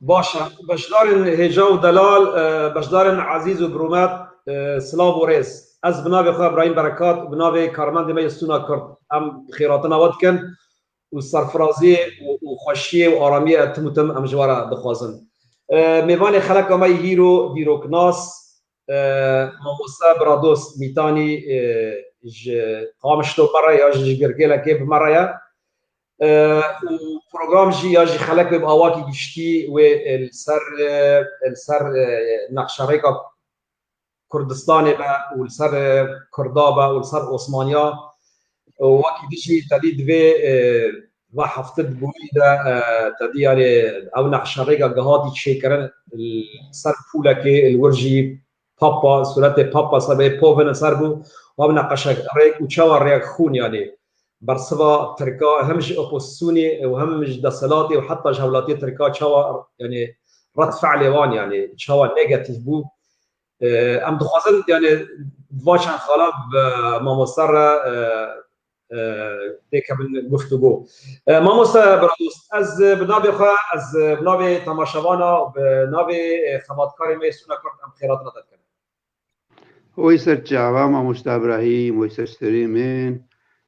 باشا بشدار هجا و دلال بشدار عزیز و برومت سلاو و ریز از بناوی خواه ابراهیم برکات بناوی کارمند ما یستونا کرد ام خیراتنا ود کن و سرفرازی و خوشی و آرامی تموتم ام جوارا بخوازن میوان خلق ما هیرو دیروکناس ماموسا برادوس میتانی قامشتو مرة یا جگرگیلا که بمرة وبروجرام جي ياجي خلق بأواكي جشتي والسر نقشريكا كردستاني با والسر كردابا والسر عثمانيا وكي دشي تدي دوي و هفته بويدا تدي يعني او نقشريكا جهادي شيكرن السر فولا كي الورجي بابا صورت بابا سبب بوفن سربو و نقشريك وشاور رياك خون يعني برسوا تركا همش اوبوسيوني وهمش دسلاتي وحتى جولاتي تركا تشوا يعني رد فعل وان يعني تشوا نيجاتيف بو ام دخوازن يعني دواچن خالب ما مصر ديك من گفتگو ما مصر برادوست از بنابي خا از بنابي تماشاوانا بنابي خدمتکار میسونا کرد ام خیرات نداد کنه ويسر جاوا ما مستابراهيم ويسر سريمين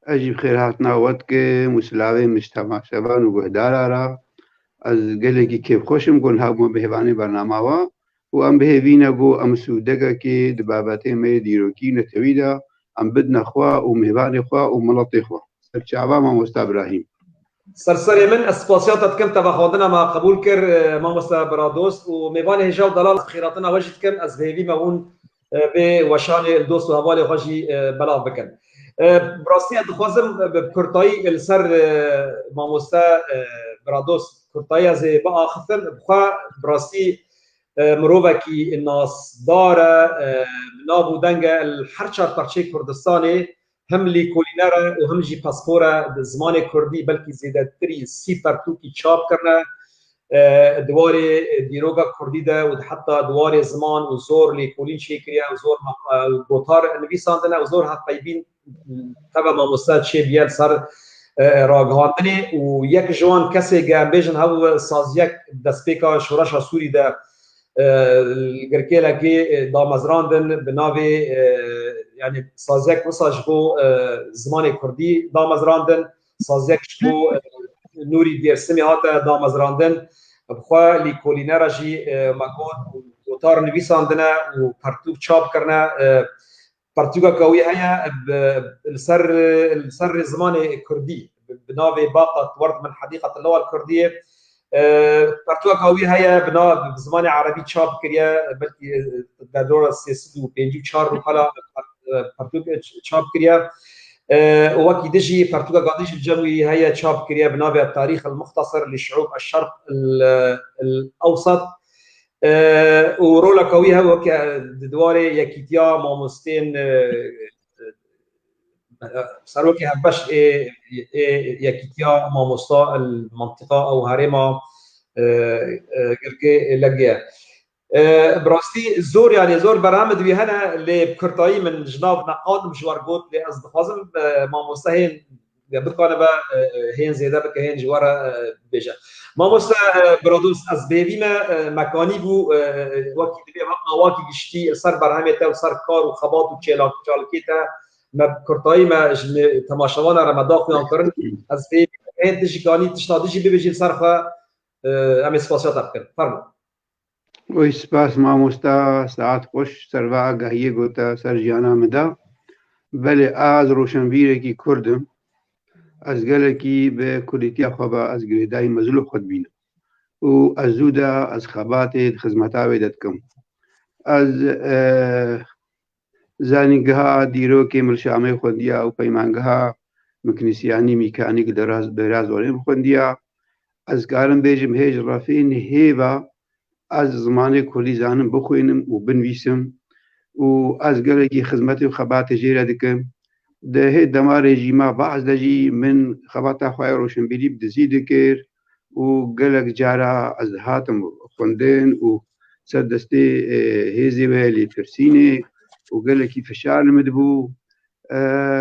أجيب خير هاتنا ودك مسلاوي مجتمع شبان وقهدار را از قلقي كيف خوشم قول هاو بهواني برنامه وأم بهوينا بو أم سودقا كي دباباتي مي ديروكي نتويدا أم بدنا خوا ومهواني خوا وملطي خوا سرچاوا ما مستابراهيم سرسري من اسباسيات كم تبع خودنا ما قبول كر ما مستبرادوست وميبان هجاو دلال خيراتنا وجد كم از بهوي مون بوشان الدوست وهوالي خاشي بلاغ بكن براستي دخوازم بكرتاي السر ماموستا برادوس كرتاي از بقى خفن بخوا براستي مروفكي الناس داره نابو دنگا الحرشة ترشي كردستاني هم لي كولينارا وهم جي باسبورا زمان كردي بلكي زيادة تري سي برتوكي تشاب كرنا دواري ديروغا كردي ده وحتى دواري زمان وزور لي كولين شيكريا وزور بوتار نويساندنا وزور هقايبين تبع ما مستاد شي بيال صار راغهاندني ويك جوان كسي جامبيجن هاو سازيك دسبيكا شوراشا سوري ده الجركيلا كي دامزراندن بناوي يعني سازيك مساج بو زمان كردي دامزراندن سازيك بو نوري ديرسمي هاتا دامزراندن بخوا لي كولينارا جي ماكود وطار نويساندنا وبرتوك تشاب كرنا برتوكا كوي هيا السر زمان كردي بناوي باقة ورد من حديقة اللغة الكردية برتوكا كوي هيا بنا بزمان عربي تشاب كريا بلكي دادورا سيسدو بينجي تشار وحلا برتوكا تشاب كريا وكي دجي برتوكا قاديش الجوي هي تشاب كريا بنابع التاريخ المختصر لشعوب الشرق الأوسط ورولا كويها وكي دواري يكيتيا ماموستين سروكي هبش يكيتيا ماموستا المنطقة أو هريما كركي لقيا براستي زور يعني زور برامج بهنا اللي بكرتاي من جناب نقاد مشوار قوت اللي أصدقائهم ما مستهين بتقانا با هين زيادة بكهين جوارا بيجا ما مست برادوس از بيبيما مكاني بو وقت اللي واقعي جشتي صار برهمته وصار كار وخباط وتشيلاك تشالكيتا ما كرتاي ما تماشاوانا رمضان خوان كرن از بيبي هين تجيكاني تشتاديجي بيجي صرفه ام اسپاسیات بکن فرمو و سپاس ماموستا ساعت خوش سروا گهیه گوتا سرجانا مدا بله از روشنبیره کی کردم از گله کی به کلیتی خوابا از گریدای مزلو خود بینم و از زودا از خبات خدمتا ویدت کم از زانیگها دیرو که ملشامه خوندیا و پیمانگها مکنیسیانی میکانیک دراز براز ولیم خوندیا از کارم بیجم هیچ رافین هیوا از زمان کلی زانم بخوینم و بنویسم و از گلگی خدمت و خبات جیره دکم ده دما رژیما بعض دجی من خبات خواه روشنبیلی بدزید کر و گلگ جارا از هاتم خوندن و سردسته هیزی ویلی ترسینه و گلگی فشار نمدبو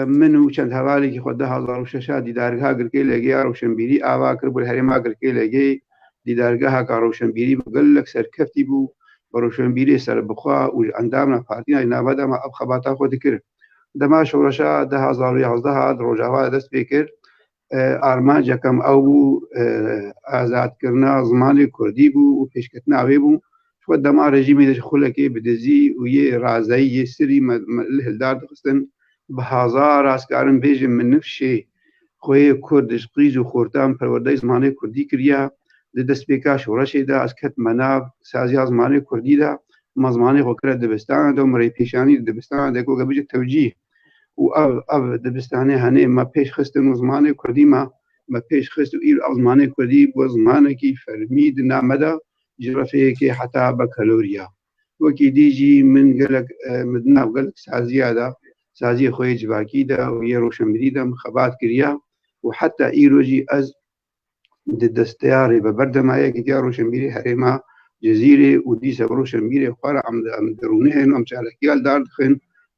منو چند حوالی که خود 2006 دیدارگاه گرکی لگی روشنبیلی آوا کربول هرما گرکی لگی دیدارگەها کا ڕەوشەنبیری بگەلێک سەرکەفتی بوو بە ڕەوشەنبیری سەر بخوا و ئەندامە پارتیای ناوەدەمە ئەم خەباتە خۆتی کرد دەما شۆڕەشە 2011 هات ڕۆژاوا دەست پێ کرد ئارمانجەکەم ئەو بوو ئازادکردنا زمانی کوردی بوو و پێشکەوتناوێ بوو خۆ دەما ڕێژیمی دەش خولەکێ بدەزی و یێ ڕازایی یێ سری هەلدار دەخستن بە هازار ئاسکارم بێژم من نفشێ خۆی کوردش قیز و خۆرتان پەروەردەی زمانی کوردی کردیا دەست پێکا شۆڕەشێدا ئەسکەت مەناو سازیا زمانی کوردیدا مەزمانی خۆکرە دەبستانە و مەڕێ پێشانی دەبستانە دەکۆگە بجە تەوجیه و ئەو دەبستانێ هەنێ مە پێش خستن و زمانی کوردیمە مە پێش خست و ئیر ئەو زمانی کوردی بۆ زمانێکی فەرمید نامەدا جرەفەیەکی حتا بە کەلۆریا وەکی دیژی من گەلک مدناو گەلک سازیادا سازی خۆی جواکیدا و یە ڕۆشنبیریدا خەبات کردیا و حتا ئیرۆژی ئەز دەستیارێ بە بەردەمایەکی دیا ڕۆشنبیری هەرێما جزیرێ و دیسە ڕۆشنبیری خوارە ئەم دەڕونێن ئەم چالەکیال داردخن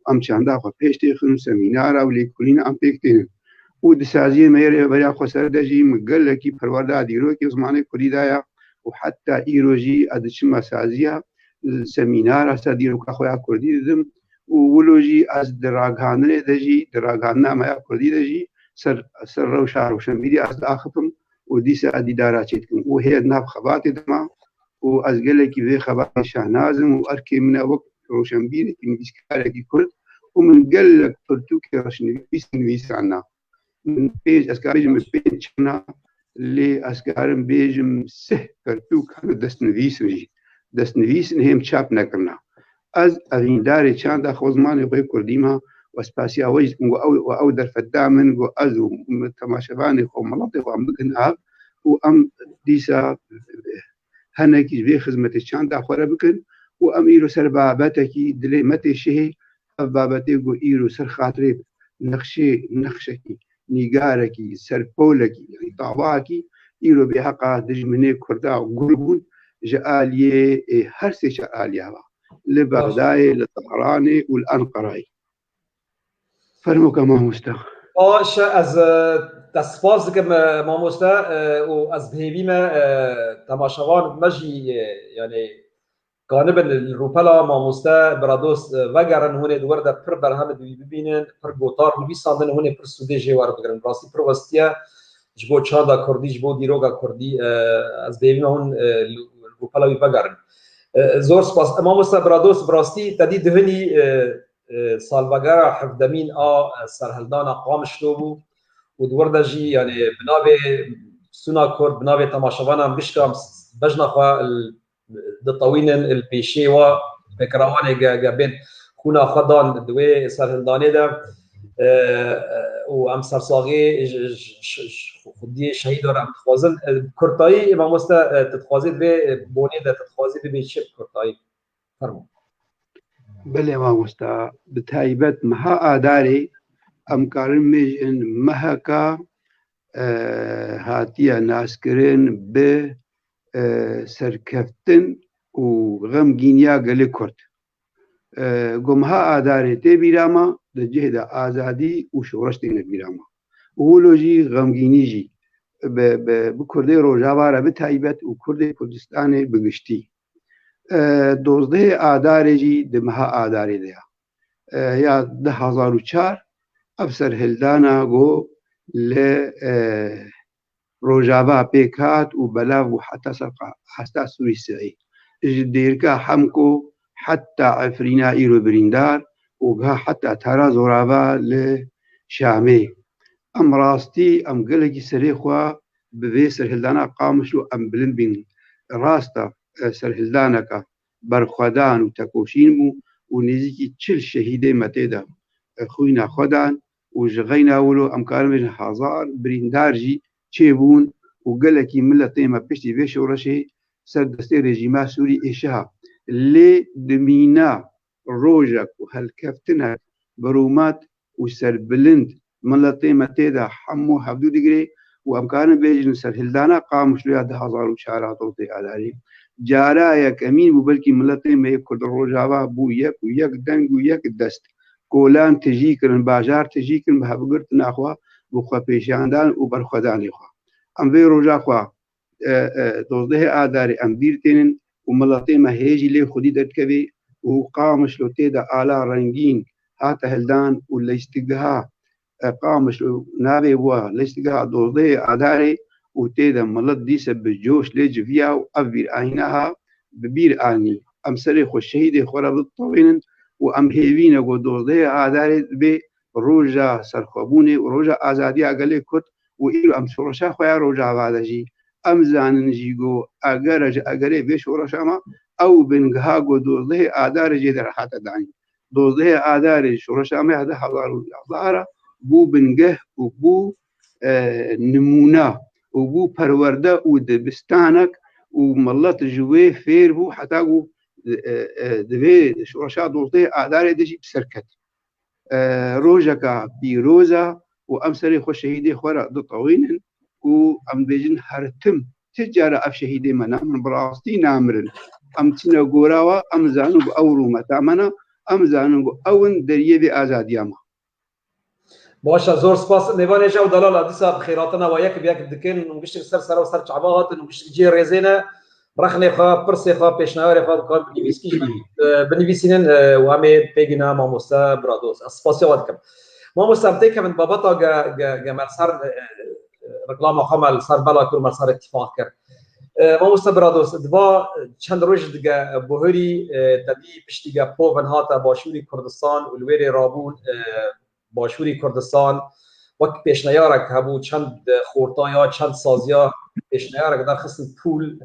ئەم چانداخوا پێش تێخن سەمینارە و لێکولینە ئەم پێکتێنن و دسازیە مێرێ بەریا خۆسەر دەژی گەلێکی پەروەردا دیرۆکی زمانی کوردیدایە و حتا ئیرۆژی ئەدچمە سازیە سەمینارە سەر دیرۆکە خۆیان کوردی دەدم و ولۆژی ئەس دراگانێ دەژی دراگاننامەیە کوردی دەژی سەر ڕەوشا ڕۆشنبیری ئەس داخپم و دیسە ئەدیداراچێتکم و هەیە ناو خەباتێ دەما و ئەس گەلێکی وێ خەباتی شاهنازم و ئەرکێ منە وەک ڕۆشنبیرێکی نویسکارێکی کورد و من گەلێک پرتووکە ڕەشنویس نویسانە من پێش ئەسکارێژم پێ چنا لێ ئەسکارم بێژم سه پەرتووکانە دەستنویسژی دەستنویسن هێم چاپ نەکردنا ئەس ئەڤیندارێ چاندا خۆ زمانی خۆی کوردیمە وەسپاسیاوەی ئەو دەرفەتدا من گۆ ئەز و تەماشەبانی خۆ مەڵەتی خۆم بکن ئاب و ئەم دیسا هەنێکیش بێ خزمەتی چاندا خۆرە بکن و ئەم ئیر و سەر بابەتێکی دلێ مەتێشێ ئەف بابەتێ گۆ ئیر و سەر خاترێ نەخشێکی نیگارێکی سەرپۆلێکی تاواکی ئیرۆ بێحەقا دژمنێ کووردا و گوڵ بوون ژە ئالیێ هەر سێچە ئالیاوە لە بەغدایێ لە تەهرانێ و لە ئەنقەرای فەرمووکە مامۆستا باش از سپاس دکم مامۆستا و از بهێویمە تەماشەوان مەژی یعنی گانبن روپلا مامۆستا برادۆست vegeren hûnê di wer de pir berhem bibînin pir gotar nivîsandin hûnê pir sûdê jê war bigirin rastî pir westiye ji bo çanda Kurdî ji bo dîroka Kurdî ez bêvîme hûn روپلا wî vegerin zor spas mamosta biradost bi rastî te dî dihinî salvegera hevdemîn a serhildana Qamişlo bû û di wer de jî yani bi navê Suna Kurd bi navê temaşevanan bişka bejna xwe ditewînin il pêşê wa pêkirawanê gebên xûna xwe dan di wê serhildanê de û em sersaxê xwediyê şehîd were em dixwazin Kurtayî mamoste tu dixwazî divê bonê de tu dixwazî bibê çi Kurtayî fermo بەڵێ مامۆستا بتایبەت مەها ئادارێ ئەم کارن مێژن مەهەکە هاتیە ناسکردن بە سەرکەفتن و غەمگینیا گەلێ کورد گۆمها ئادارێ تێ بیرامە دەجێدا ئازادی و شۆڕەش تێنە بیرامە وولۆژی غەمگینیژی بە کوردی ڕۆژاوارە بتایبەت و کوردی کوردستانê بگشتî دۆزدەهێ ئادارێژی دمەها ئادارێدەیە یا 2004 ئەف سەرهێلدانە گۆ لە ڕۆژاوا پێکات و بەلاو و حتا سووری سعی دێرکە حەمکۆ حتا ئەفرینا ئیرۆ بریندار وگها حتا تارا زۆراوا لە شامێ ئەم ڕاستی ئەم گەلێکی سەرێخوا ببێ سەرهێلدانە قامشلۆ ئەم بلند بین ڕاستە سەرهێلدانەکە بەرخوادان و تەکۆشین بوو و نزیکی 40 شەهیدەی مەتێدا خوی ناخۆدان و ژغەی ناولۆ ئەم کارمێژن هازار بریندارژی چێبوون و گەلێکی ملە تێمە پشتی بێ شۆڕەشێ سەر دەستەی رێژیما سووری ئێشا لێ دمینە ڕۆژێک و هەلکەفتنە بەرومات و سەربلند ملە تێمە تێدا هەموو هەفتوو دیگرێ و ئەمکارن بێژن سەرهێلدانە قامشلۆیا 2004 تێ ئاداری جارایەک ئەمین بوو بەلکی ملە تێمە کورد ڕۆژاوا بوو یەک و یەک دەنگ و یەک دەست کۆلان تژی کردن باژار تژی کردن بە هەبگرت ناخوا بۆ خۆپێشاندان و بەرخوادانی خوا ئەم vê ڕۆژاخوا 12 آذار أمبير تنين وملطي ما هيجي لي خدي دتكبي وقامش لو تيدا آلا رنجين هاتا هلدان ولا استقها قامش لو نابي بوا لاستقها 12 آذاري وتيدا ملط دي سب الجوش ليج فيها وأبير آينها ببير آني أم سريخ الشهيد خورا بالطوين وأم هيبين و 12 آذاري بي روجا سرخبوني وروجا آزادي أقلي كت وإلو أم سورشا خويا روجا بعدجي أم زانن جيجو أجري بيش ورشاما أو بنجهاجو 12 آذار جدر حتى دعني 12 آذار شورشاما هذا حضار الظاهرة بو بنجه وبو نمونا وبو پرورده ودبستانك وملت جوي فير بو حتى جو دبي شورشا 12 آذار دجي بسركت روجك بيروزا وأمسري خو شهيدي خورا دو طوينن وأم بيجن هرتم تجارة أف شهيدي منا من براستي نامرن أم تنا غوراوا أم زانو أورو متامنا أم زانو أون دريه بي آزادياما باشا زور سپاس نيوان جاو دلال اديسا بخيراتنا وياك بياك دكين ونقشر سر وسر شعبات ونقشر جي ريزينا رخني خا برسي خا بيشناوري خا بقال بنيفيسكي بنيفيسينن وامي بيجنا ماموسا برادوس سپاسيا ودكم ماموسا بتيك من باباتا جا مرسار رقلام خمال صار بلا كل مرسار اتفاق كر ماموسا برادوس دوا چند روز دگا بوهری تبي بشتيگا بوفن هاتا باشوري كردستان والويري رابون باشوری کردستان وقت پیشنیارک هبو چند خورتایا چند سازیا پیشنیارک در خصم پول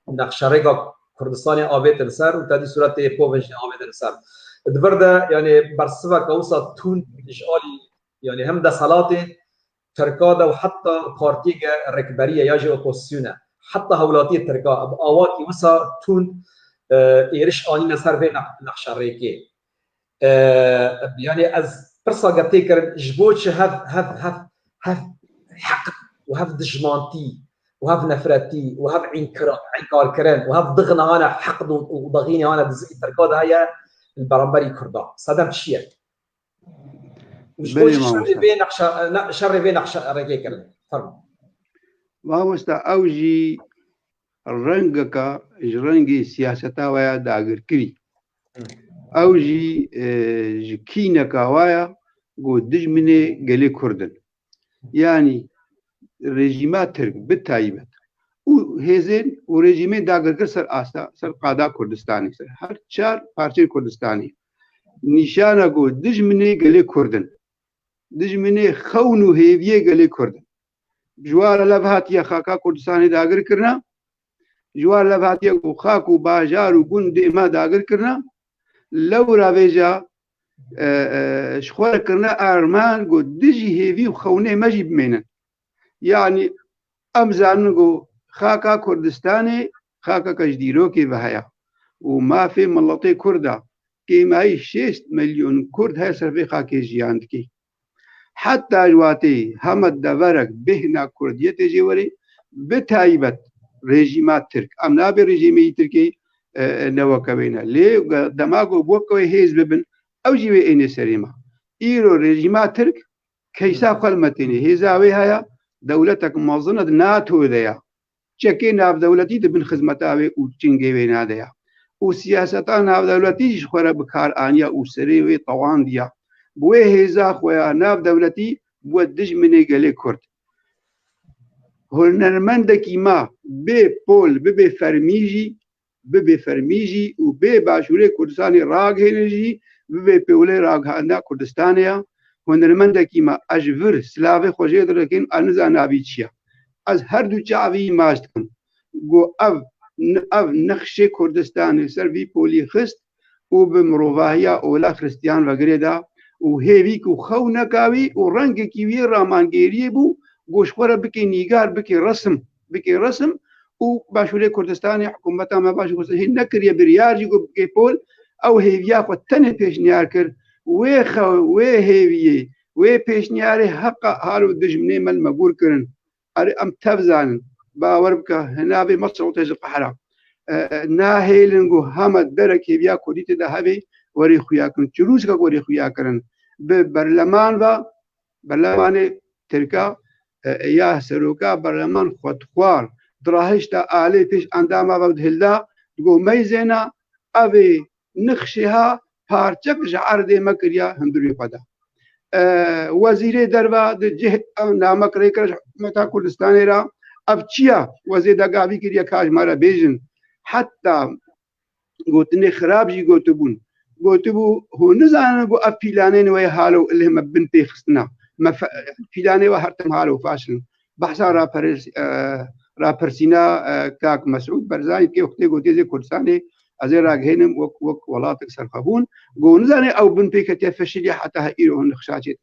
نقشرگا کردستانی آبیت سر و تدی صورت پوونج آبیت سر دبرده یعنی برسوا کوسا تون اشعالی یعنی هم ده صلات ترکاده و حتی پارتیگ رکبریه یا جی اپوزیسیونه حتی هولاتی ترکا آواتی وسا تون ایرش آنی نصر به نقشرگی يعني از برسا قبتي كرن جبوتش هاف حق وهاف دجمانتي وهاف نفرتي وهاف عنكار كرن وهاف ضغنا انا حقد وضغيني انا دزي تركاد هيا البرامبري كردا صدام شيء جبوتش شر بين نقش رجي كرن فرم ما مستا اوجي الرنجكا جرنجي سياستا ويا داغر كري اوجي جكينا كاوايا قو دجمني قلي كردن يعني ريجيمات ترك بالتايبت وهزين وريجيمين داغر كسر آسا سر قادا كردستاني سر هر چار پارچه كردستاني نشانا قو دجمني قلي كردن دجمني خونو هيفيه قلي كردن جوار لبهاتيا خاكا كردستاني داغر كرنا جوار لبهاتيا قو خاكو باجار وقند ما داغر كرنا لو رابجا شخوار كرنا أرمان قو دجي هيفي وخوني ماجي بمينن يعني أمزان قو خاكا كردستاني خاكا كجديروكي بهايا وما في ملطي كردا كيما هي 6 مليون كرد هاي صرفي خاكي جياندكي حتى جواتي همد دبرك بهنا كردية جيوري بتايبت ريجيمات ترك أمنا بريجيمي تركي نوكبينا ليه دماغو بوكوي هيز ببن او جيوي اني سريما ايرو ريجيمات ترك كيسا قلمتيني هيزاوي هيا دولتك موظنة ناتو ذيا شكينا بدولتي تبن خدمتاوي وتشنجي بينا ذيا وسياستان دولتي شخورا بكار انيا وسريوي طوان ديا بوي هيزا خويا ناف دولتي بودج مني قالي كرد هولنرمندكي ما بي بول بي فرميجي وبي باشوري كردستاني راغ هنجي بي بولي راغ هانا كردستانيا هنرمندكي ما اجفر سلافي خوجي دركين انزا نابيتشيا از هر دو چاوي ماستكم گو اف نخشي كردستاني سرفي بولي خست وبمروفاهيا اولا خريستيان وغريدا وهيويك وخونكاوي ورنگكي وي رامانگيري بو گوشخورا بكي نيگار بكي رسم وباشوري كردستاني حكومتها ما باش هي نكريا بريار جيكو بول او هيفيا خو تنه بيشنيار كر وي هيفي وي بيشنياري حق هالو دجمني مال مغور كرن اري ام تفزان باوربك هنا بمصر وتج القحرة ناهيلنغو همد درك هيفيا كوديت دهبي وري خويا كن جلوس کا وري خويا كرن ببرلمان با برلمان تركا يا سروكا برلمان خطوار دراهشتا آلي پیش انداما بود هلدا گو ميزنا اوي نخشها پارچك جعر دي مكريا هندوري قدا وزير دربا جه نامك ريكرش متا كردستان را ابچيا وزير دغاوي كريا كاج مارا بيجن حتى قوتني خراب جي قوتبون قوتبو هو نزان قو افيلانين وي حالو اللي هم بن بيخسنا ما فيلاني وهرتم حالو فاشل بحثا راپرسينا كاك مسعود برزاني كي وقتي قوتي زي كردستاني ازي راغهنم وك ولاتك سرخبون قو نزاني او بن بيكتي فشلي حتى هيرو نخشاتي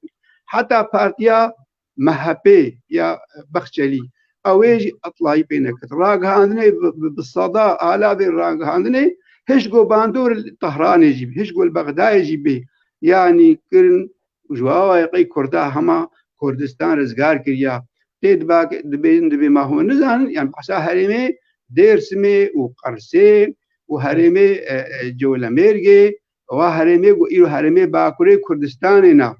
حتى بارتيا مهبي يا بخشلي اويجي اطلعي بينك راغ هاندني بالصدى الا بالراغ هاندني هش جو باندور الطهران يجيب هش جو البغداد يجيب يعني كرن جواوا يقي كردا هما كردستان رزگار كريا تيد باك دبي ما هو نزان يعني بحسا هرمي ديرسمي وقرسي وهرمي جولا ميرجي وهرمي وإيرو هرمي باكوري كردستاننا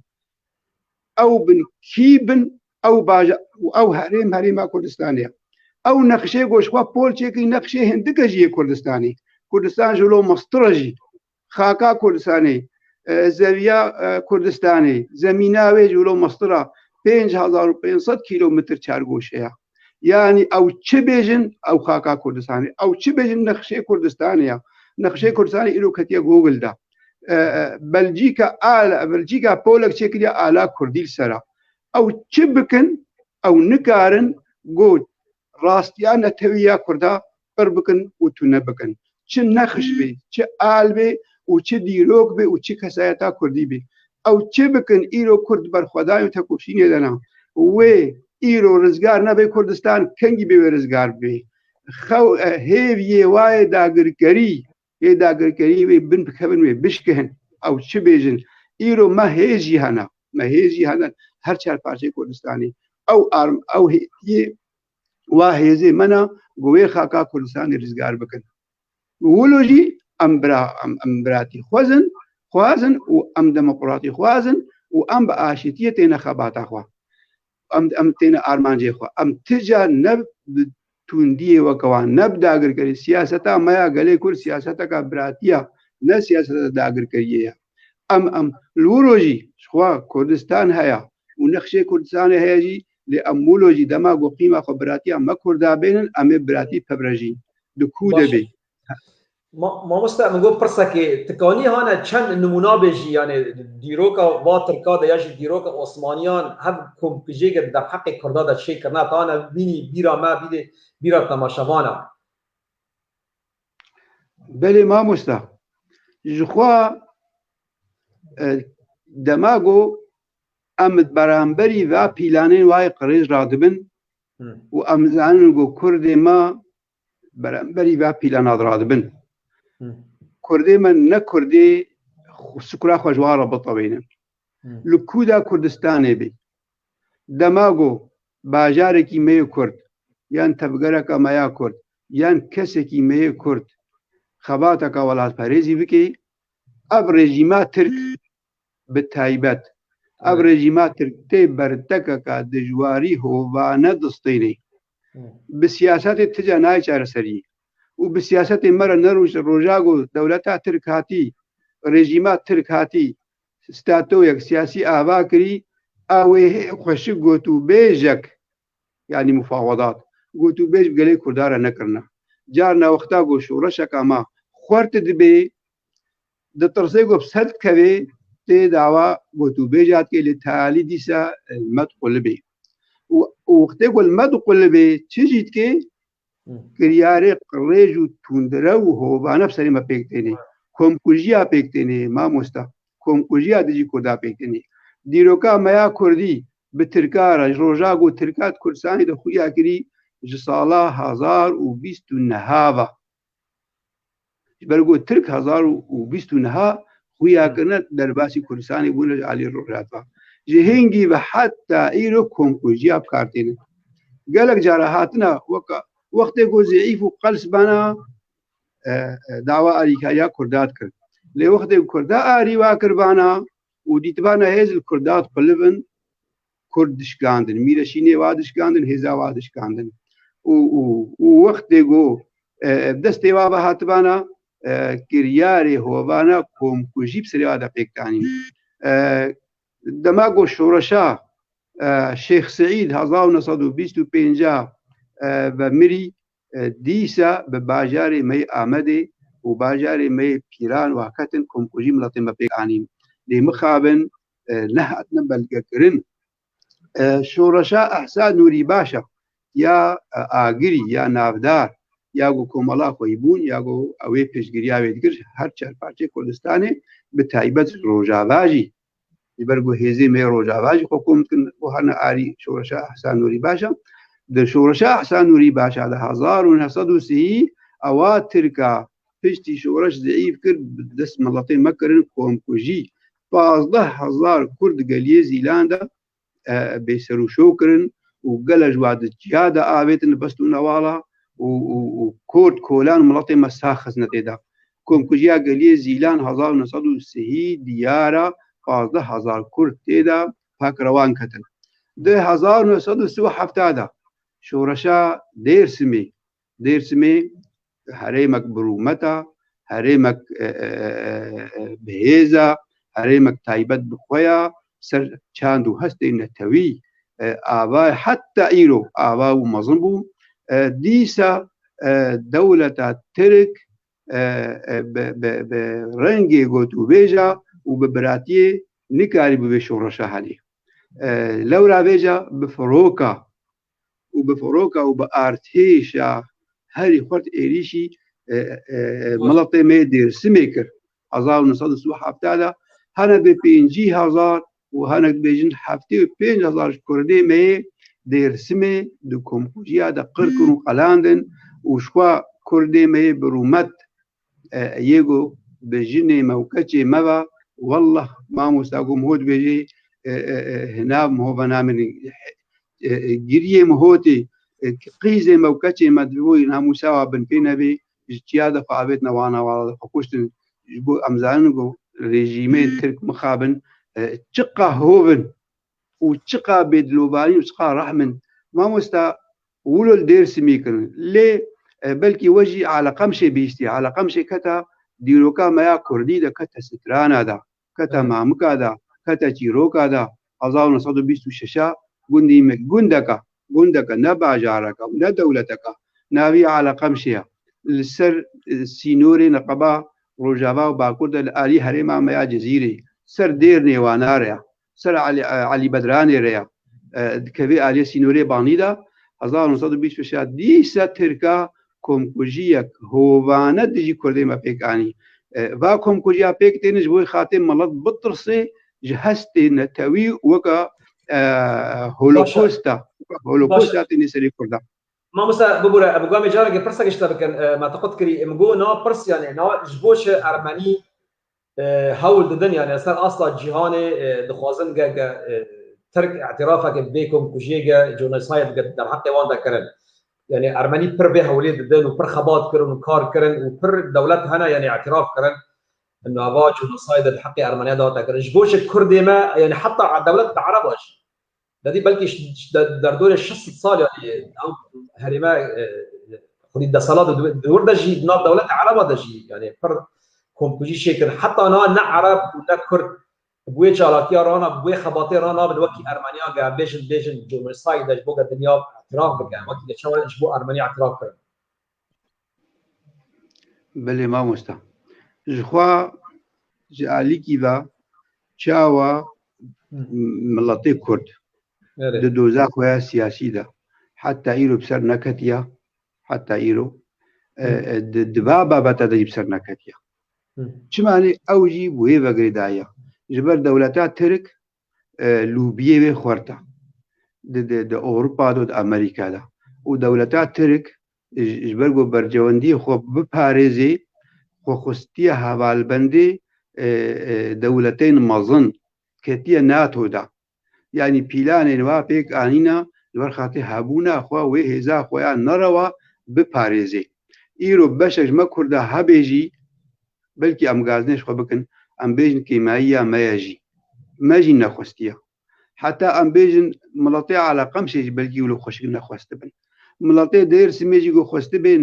أو بن كيبن أو باجا أو هرم كردستانية أو نقشة قوشوا بول شيء نقشة هندكجي كردستاني كردستان جلو مسترجي خاكا كردستاني زاوية كردستاني زميناوي جلو مسترا 5500 كيلومتر چارگوشيا يعني أو تشبيجن أو خاكا كردستاني أو تشبيجن نقشة كردستانية نقشة كردستاني إلو كتيا جوجل دا بلجيكا بولك شكلها آلا كرديل سرا أو تشبكن أو نكارن قود راستيانا تويا كردا قربكن وتنبكن چه نخش بي چه آل بي و چه ديروك بي و چه كسايتا كردي بي أو تشبكن إيرو كرد برخدايو تكوشيني دانا و إيرو رزگار نبي كردستان كنجي بي رزگار بي خو هيفيه واي داگركري هي داگركري بي بن بكبن بي بشكهن أو تشبيجن إيرو ما هيجي هنا هر چار پارچه كردستاني أو هي واهيزي منا قوي خاكا كردستاني رزگار بكن ولوجي أمبراتي خوازن وأم ديمقراطي خوازن وأم بآشتية تينا خباتا خوا أم تينا أرمانجي خوا أم تجا نب تونديه وكوان نب داگر كري سياستا مايا غلي كل سياستا کا براتيا نا سياستا داگر كريه أم الولوجي خوا كردستان هيا ونخشي كردستان هيجي لأمولوجي دما قيمة خبراتيا ما كردا بينن أم براتي فبرجين دكودة بي ما مستعمل نقول برسكي تكوني هنا كان نمونا بيجي يعني ديروكا واتر كادا يجي ديروكا عثمانيان هم كومبيجي قد حق كردا دا شيء كنا تانا بيني بيرا ما بيدي بيرا تماشاوانا بلي ما مستا جخوا دماغو أمد برامبري و بيلانين واي قريز رادبن وأمزانو كردي ما برامبري و بيلانات رادبن كردي من نكردي سكرا خجوارة بطبينا لكودا كردستاني بي دماغو باجاركي ميو كرد يان تبقركا ميا كرد يان كسكي ميو كرد خباتك ولات باريزي بكي اب رجيمات ترك بالتايبات اب رجيمات ترك تي برتككا دجواري هوبانا دستيني بسياسات اتجاه ناي چارسري وبسياسات مرة نروج روجاغو دولتا تركاتي رجيمات تركاتي ستاتو يك سياسي آباكري اوه خوش قوتو بيجك يعني مفاوضات قوتو بيج قلي كردارا نكرنا جارنا وقتا قو شورشك اما خورت دبي دترسيقو بسد كوي تي دعوة قوتو بيجات كي لتالي ديسا المدقل بي وقتاقو المدقل بي تجيت كي كرياري قريجو توندرو هو بنفسه ما بيكتني كومكوجيا بيكتني ما مستا كومكوجيا دجي كودا بيكتني ديروكا مايا كردي بتركا روجاغو تركات كردستاني دو خويا كري جصالا 1020 نهابا برغو ترك 1020 نها خويا كنا درباسي كردستاني بون علي روجاتا جهنگي وحتى ايرو كومكوجيا بكارتين قالك جراحاتنا وقت کو ضعیف و قلص بنا دعوة أريكايا كردات كرد لوقت كردا أريوا كربانا وديتبانا هذا الكردات قلبن كردش كاندن ميرشيني وادش كاندن هزا وادش كاندن ووقت جو بدست وابا هاتبانا كرياري هوبانا كوم كوجيب سريادا بيكتاني دماغو شورشا شيخ سعيد 1925 بمري ديسا بباجاري مي آمدي وباجاري مي بيران وهكذا كوم كوجي ملطمة بيكاني لمخابن نهت نبلغكرن شورشا أحسان نوري باشا يا آگری یا نافدار یا گو کوملا خویبون یا گو اوی پیشگیری اوی دیگر هر چهار پارچه کردستانه به تایبت روجاواجی برگو هزی می روجاواجی حکومت کن و هر آری شورشا احسان نوری باشا در شورشا احسان نوری باشا ده 1930 اواتر کا پشتی شورش ضعیف کرد دست ملطی مکرن کوم کجی 15000 کرد گلیه زیلانده بيسرو شوكرن وقال جواد جيادة آبيتن بستو نوالا وكورد كولان ملطي مساخز نتيدا كوم كجيا قليه زيلان 1930 ديارة 15000 كورد تيدا فاك روان كتن ده 1937 شورشا دير سمي هريمك برومتا هريمك بهيزا هريمك تايبت بخويا سر چاندو هسته نتوی آبا حتى إيرو آبا ومظنبو ديسا دولة ترك برنجي قوتو بيجا وببراتيه نكاري بشورشا هالي لورا بيجا بفروكا وبارتيشا هاري خورت إيريشي ملطي ميدير سميكر أظاو نصد سوحة بتاعدا هانا ببينجي هزار وهانا بيجن حفتي 5000 كردي مي دير سمي دو كومبوجيا دا قركن وقلاندن وشوا كردي مي برومت يجو بجني موكتي مبا والله ما مستقوم هود بيجي هنا مهو بنامن جريه مهوتي قيزه موكتي مدبوي نامو سوا بن فينا بي جتياده فعبتنا وانا والله فكوشتن جبو امزانو ريجيمي ترك مخابن تشقى هوفن وتشقى بدلوباني وتشقى رحمن ما مستا ولو الدير سميكن ليه بلكي وجي على قمشي بيشتي على قمشي كتا ديروكا مايا كردي دا كتا سترانا دا كتا مامكا دا كتا تيروكا دا 1926 قندي قندك نبا جارك ندولتك ناوي على قمشيها السر سينوري نقبا روجابا وباكورد الآلي هريما مايا جزيري سر دير نيواناريا سر علي بدراني ريا كبي آلي سينوري بانيدا 1926 ديسا تركا كومكوجيك هووانا دجي كردي ما بيكاني با كومكوجيا بيك تنج بوي خاتم ملط بطرسي جهستي نتوي وكا هولوكوستا تني سري كردا ما مسا ببورا ابو قامي جارك برسك اشتبكن ما تقد كري مجو نا برس يعني نا جبوش ارمني هول ددن يعني صار اصلا جهاني دخوازن جا ترك اعترافك بيكم كوجيجا جونوسايد قد در حق وان ذكرن يعني ارمني بر به هولي ددن وبر خبات كرن وكار كرن وبر دولت هنا يعني اعتراف كرن انه ابا جونوسايد الحق ارمنيا دوت كرن جبوش الكردي ما يعني حتى على دولة العرب واش دي بلكي در دور الشخص صار يعني هرما خلي ده صلاه دور ده جي دولة العرب ده جي يعني بر كومبوجي شكل حتى انا عرب ولا كرد بوي شالاكي رانا بوي خباطي رانا بالوكي ارمنيا قاعد بيجن جونوسايد اجبوك الدنيا اعتراف بك وقت شو اجبو ارمنيا اعتراف كرن بلي ما مستا جخوا جالي كيفا شاوا ملطي كرد دوزا خويا سياسي ده حتى ايرو بسر نكتيا حتى ايرو دبابا بتا دي بسر نكتيا چمانی اوجی بوی وگریدایا جبر دولتات ترک لوبیه خورتا د اوروبا د امریکا دا و دولتات ترک جبر گو برجواندی خو بپاريزي خو خستي حوالبندي دولتين مظن كتيا ناتو دا يعني بيلان نوافق انينا جبر خاطي هابونا خو وهزا خويا نروا بپاريزي ايرو بشج مكردا هبيجي بلكي ام غازنيش خو بكن ام بيجن كيمايا ما يجي ماجي نخستيا حتى ام بيجن ملطي على قمشي بلكي ولو خوش نخست بن ملاتي دير سميجي جو خوستبه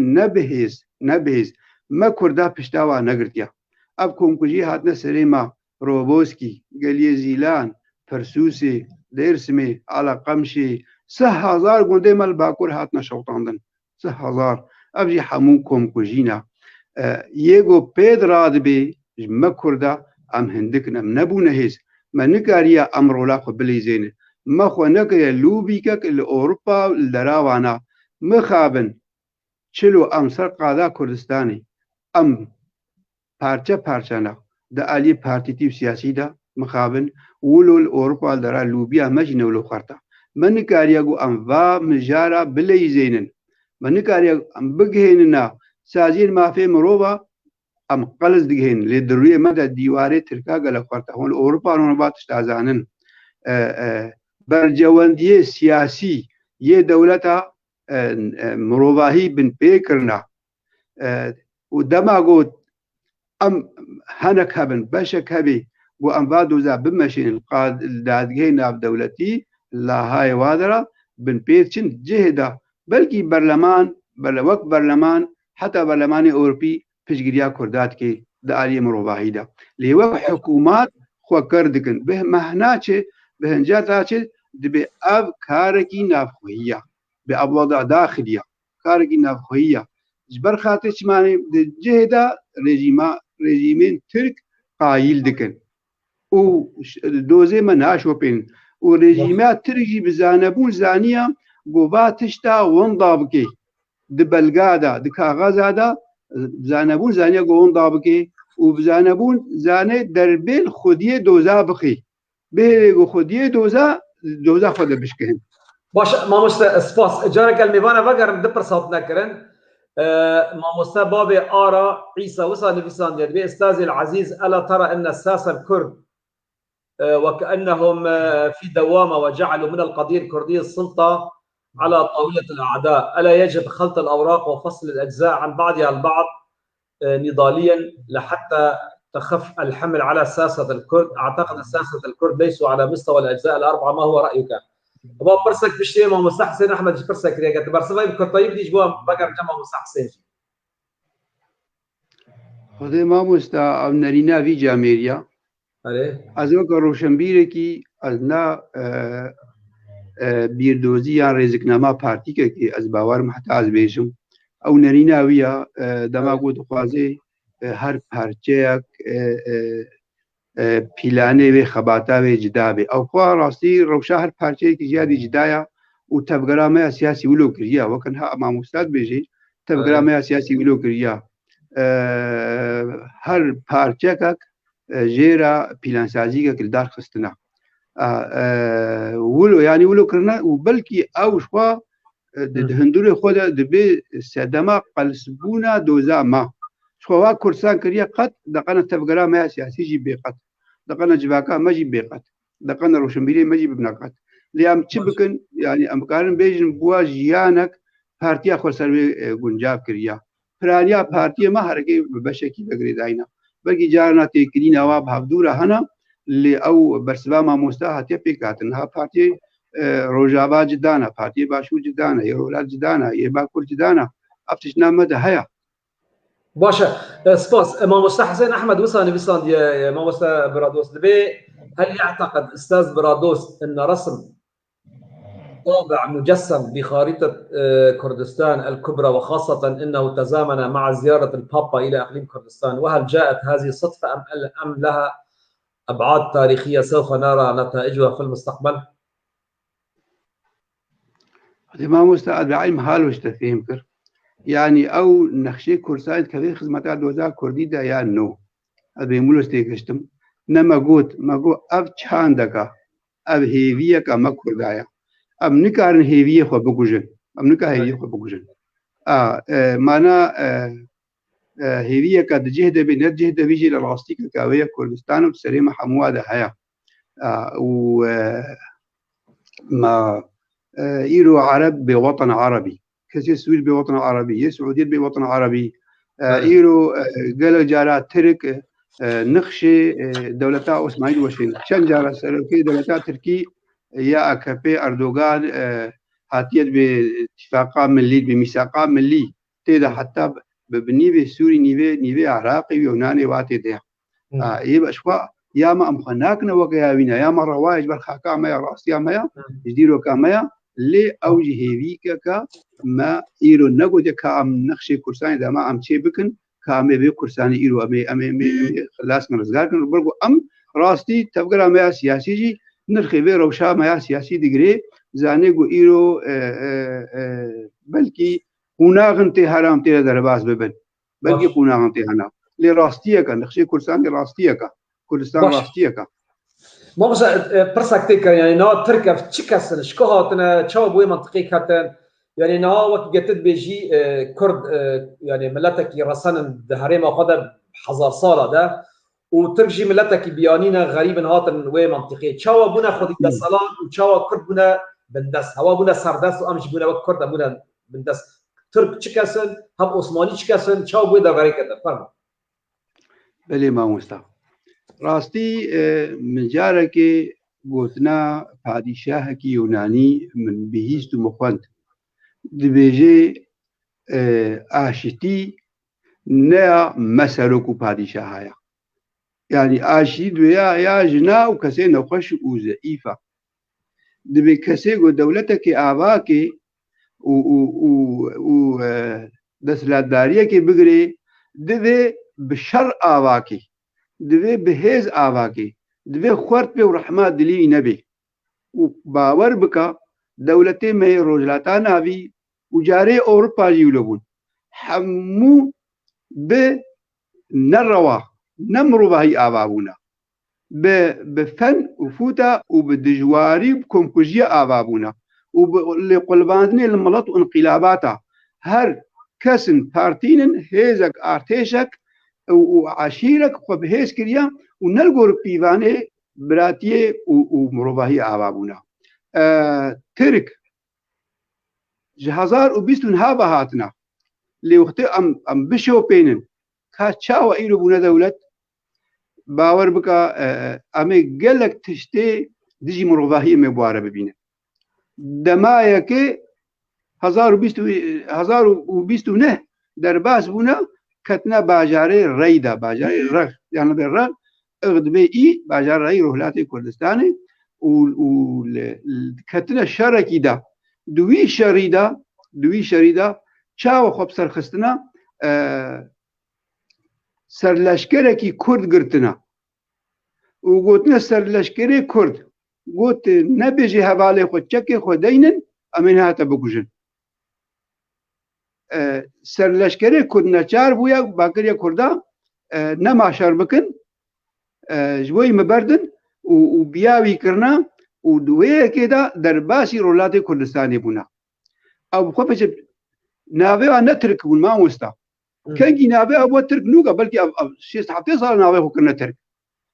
نبهز ما كردا پشتاوا نگرتیا اب کومکوجی هاتنه سریما روبوسکی گلیه زیلان فرسوسی دیرسمی على قمشي 6000 گونده مال باکور هاتنه شوطاندن 6000 ابجي حمون کومکوجینا يجو بيدراد بي ما كردا ام هندكنا نبونه هيس ما نكاريا امرو لا قبلي زين ما خو نكريا لوبيكك الاوروبا الدراوانا مخابن چلو امسر قادا كردستاني ام پارچه دا علی پارتیتیو سیاسی دا مخابن ولو الاوروبا الدرا لوبيا مجنه ولو خرطه ما نكاريا جو ام va مجارا بلي زينن ما نكاريا ام بگهننا سازين ما في مروبا ام قلز دگهن لدرويه مدى ديواري تركا قال خرطه هون اوروبا نوبات تازانن برجوانديه سياسي يه دولتا مروباهي بن بيكرنا ودماغو ام هنك هبن بشك هبي وام بادو ذا بمشين القاد الدادجينا بدولتي لا هاي وادرا بن بيتشن جهدا بلكي برلمان وقت برلمان حتى برلمان اوروبي فيشجريا كردات كي دالي مروباهي دا لي حكومات خو كردكن به مهناچه بهنجاتاچه دبي اب كاركي نافخيه باب وضع داخليه كاركي نافخيه جبر خاطر معنی جهدا رژیمین ترک قایل دکن و دوزه من هاشوپین و رژیمات ترکی بزانبون زانیا گوبا تشتا ونضا بکی دبلگادا دکاغازادا بزانبون زانیا گو ونضا بکی و بزانبون زانه دربیل خودیه دوزا بخی به گو خودیه دوزا خود بشکهن باش ما سپاس جارك الميبانا وگر دبر صوت نكرن ماموستا بابي آرا عيسى وصل نفسان يدبي أستاذي العزيز ألا ترى أن الساسة الكرد وكأنهم في دوامة وجعلوا من القضية الكردية السلطة على طاولة الأعداء ألا يجب خلط الأوراق وفصل الأجزاء عن بعضها البعض نضاليا لحتى تخف الحمل على ساسة الكرد أعتقد الساسة الكرد ليسوا على مستوى الأجزاء الأربعة ما هو رأيك؟ بابا برسك بشتي ما مستحسن احمد برسك ريقت برسك بكرطيب دي جوا بقر جمع مستحسن خدای ما مستا او نرینا وی جامعیه از وقت روشنبیره کی از نا بیردوزی یا رزقنامه پارتی که از باور محتاج از بیشم او نرینا ویا دماغو دخوازه هر پارچه پیلانه و خباتا و جدابه او خوا راستی روشا هر پارچه که زیادی جدایا و تبگرامه سیاسی ولو کریا وکن ها امام استاد بیجی تبگرامه سیاسی ولو کریا هر پارچه که جیرا پیلانسازی که دار خستنا ولو يعني ولو کرنا و بلکی او شوا هندور خود دبی سدما قلسبونا دوزا ما شوا كرسان كريا قد دقنا تبقرا ما سياسي جي بيقت دقنا جباكا ما جي بيقت دقنا روشنبيلي ما جي ببناقت ليام تشبكن يعني امكان بيجن بوا جيانك بارتيا خسر گنجاب كريا فرانيا بارتيا ما هركي بشكي بغري داينا بلكي جارنا تكرين اواب حبدورا هنا اللي او برسبا ما مستاها تبيكاتنها بارتي روجابا جدانا بارتي باشو جدانا يرولاد جدانا يباكور جدانا افتشنا مدى هيا باشا سباس ما مستحسن احمد وصل نفسان يا ما مست برادوس دبي هل يعتقد استاذ برادوس ان رسم طابع مجسم بخارطه كردستان الكبرى وخاصه انه تزامن مع زياره البابا الى اقليم كردستان وهل جاءت هذه صدفه ام لها ابعاد تاريخيه سوف نرى نتائجها في المستقبل؟ ما مستعد بعلم حال وش تفهم كر يعني او نخشي كورسات كذا خدمات دوزا كردي دا يا نو ابي مولو ستيكشتم نما قوت ما قو اب چاندكا اب هيفيه كما كردايا اب نكارن هيفيه خو بگوجن اب نكا هيفيه خو بگوجن معنا هيفيه كد جهد بين جهد بيجي للاستيك كاويه كردستان بسريمه حمواده هيا و ما ايرو عرب بوطن عربي كسي سويد بوطن عربي يسعودية بوطن عربي ايرو قال جارات ترك نخشي دولتا اسماعيل وشين شن جارة سلوكي دولتا تركي يا اكبي اردوغان هاتيت باتفاقات ملي بميثاقات ملي تيدا حتى بنيبه سوري نيبه عراقي يوناني واتي ده يبقى شوا يا ما امخناكنا وقياوينا يا ما رواج بالخاكا ما راسيا ما جديرو كما لي اوجه هيفيكا ما ايرو نقود كام نقشي كرساني دا ما ام شي بكن كام بي كرساني ايرو امي خلاص مرزقار كن برغو ام راستي تبقرا ما سياسي جي نرخي بي روشا ما سياسي دغري زانيغو ايرو بلكي قناغنتي حرامتي درباس ببن بلكي قناغنتي هنا لي راستيكا نقشي كرساني راستيكا كردستان راستيكا ما مش برسكتك يعني نا تركب تشكسن شكوهاتنا تشاو بوي منطقي كاتن يعني نا وقت جتت بيجي كرد يعني ملتك يرسن دهريما خدا حزار صالة ده وترجي ملتك بيانينا غريبا هاتن وي منطقي تشاو بونا خدي دسالان وتشاو كرد بونا بندس هوا بونا سردس وامش بونا وكرد بونا بندس ترك تشكسن هم عثماني تشكسن تشاو بوي ده غريب كده فرما بلي ما مستوى راستي من جارك قوتنا پادشاهك يوناني من بهيست مخوند دبيجي آشتي نا مسلوك پادشاهايا يعني آشي دويا يا جنا وكسي نخش وزئيفة دبي كسي قو دولتك آباكي و دسلات داريك بقري دبي بشر آباكي دبي بهز آواكي دبي خورت بي ورحمة دلي نبي وباور بكا دولتي مي روجلاتان نابي وجاري أوروبا يولبون حمو بنروا نمرو بهي آوابونا بفن وفوتا وبدجواري بكمكوجيا آوابونا ولقلباندني الملط وانقلاباتا هر كسن بارتينن هيزك ارتيشك وعشيرك خبهيس كريا ونلقور بيفانه براتيه ومروباهي آبابونا ترك جهازار وبيستون هابا هاتنا لوقت ام بشو بينن كاتشاو ايرو بونا دولت باور بكا امي قلق تشتي ديجي مروباهي مبوارة ببينه دمايك هزار وبيستو نه درباس بونا كتنا باجاري ريدا باجاري رغ يعني بالرغ اغدبي باجار ري روحلاتي كردستاني كتنا شركي دا دوي شريدا چاو خب سرخستنا سرلشکرکی کرد گرتنا وقوتنا سرلشکری کرد قوت نبيجي حواله خود چکی خود دینن امین هاتا بکوشن سرلشکری کرد نچار بویا باکریا کردا نماشار بکن جوی مبردن و بیاوی کرنا و دویه کدا درباسی رولات کردستانی بونا او خوبش ناوی و نترک بون ما مستا كنجي نابي أبو ترك نوكا بلكي شيء حتى صار نابي هو كنا ترك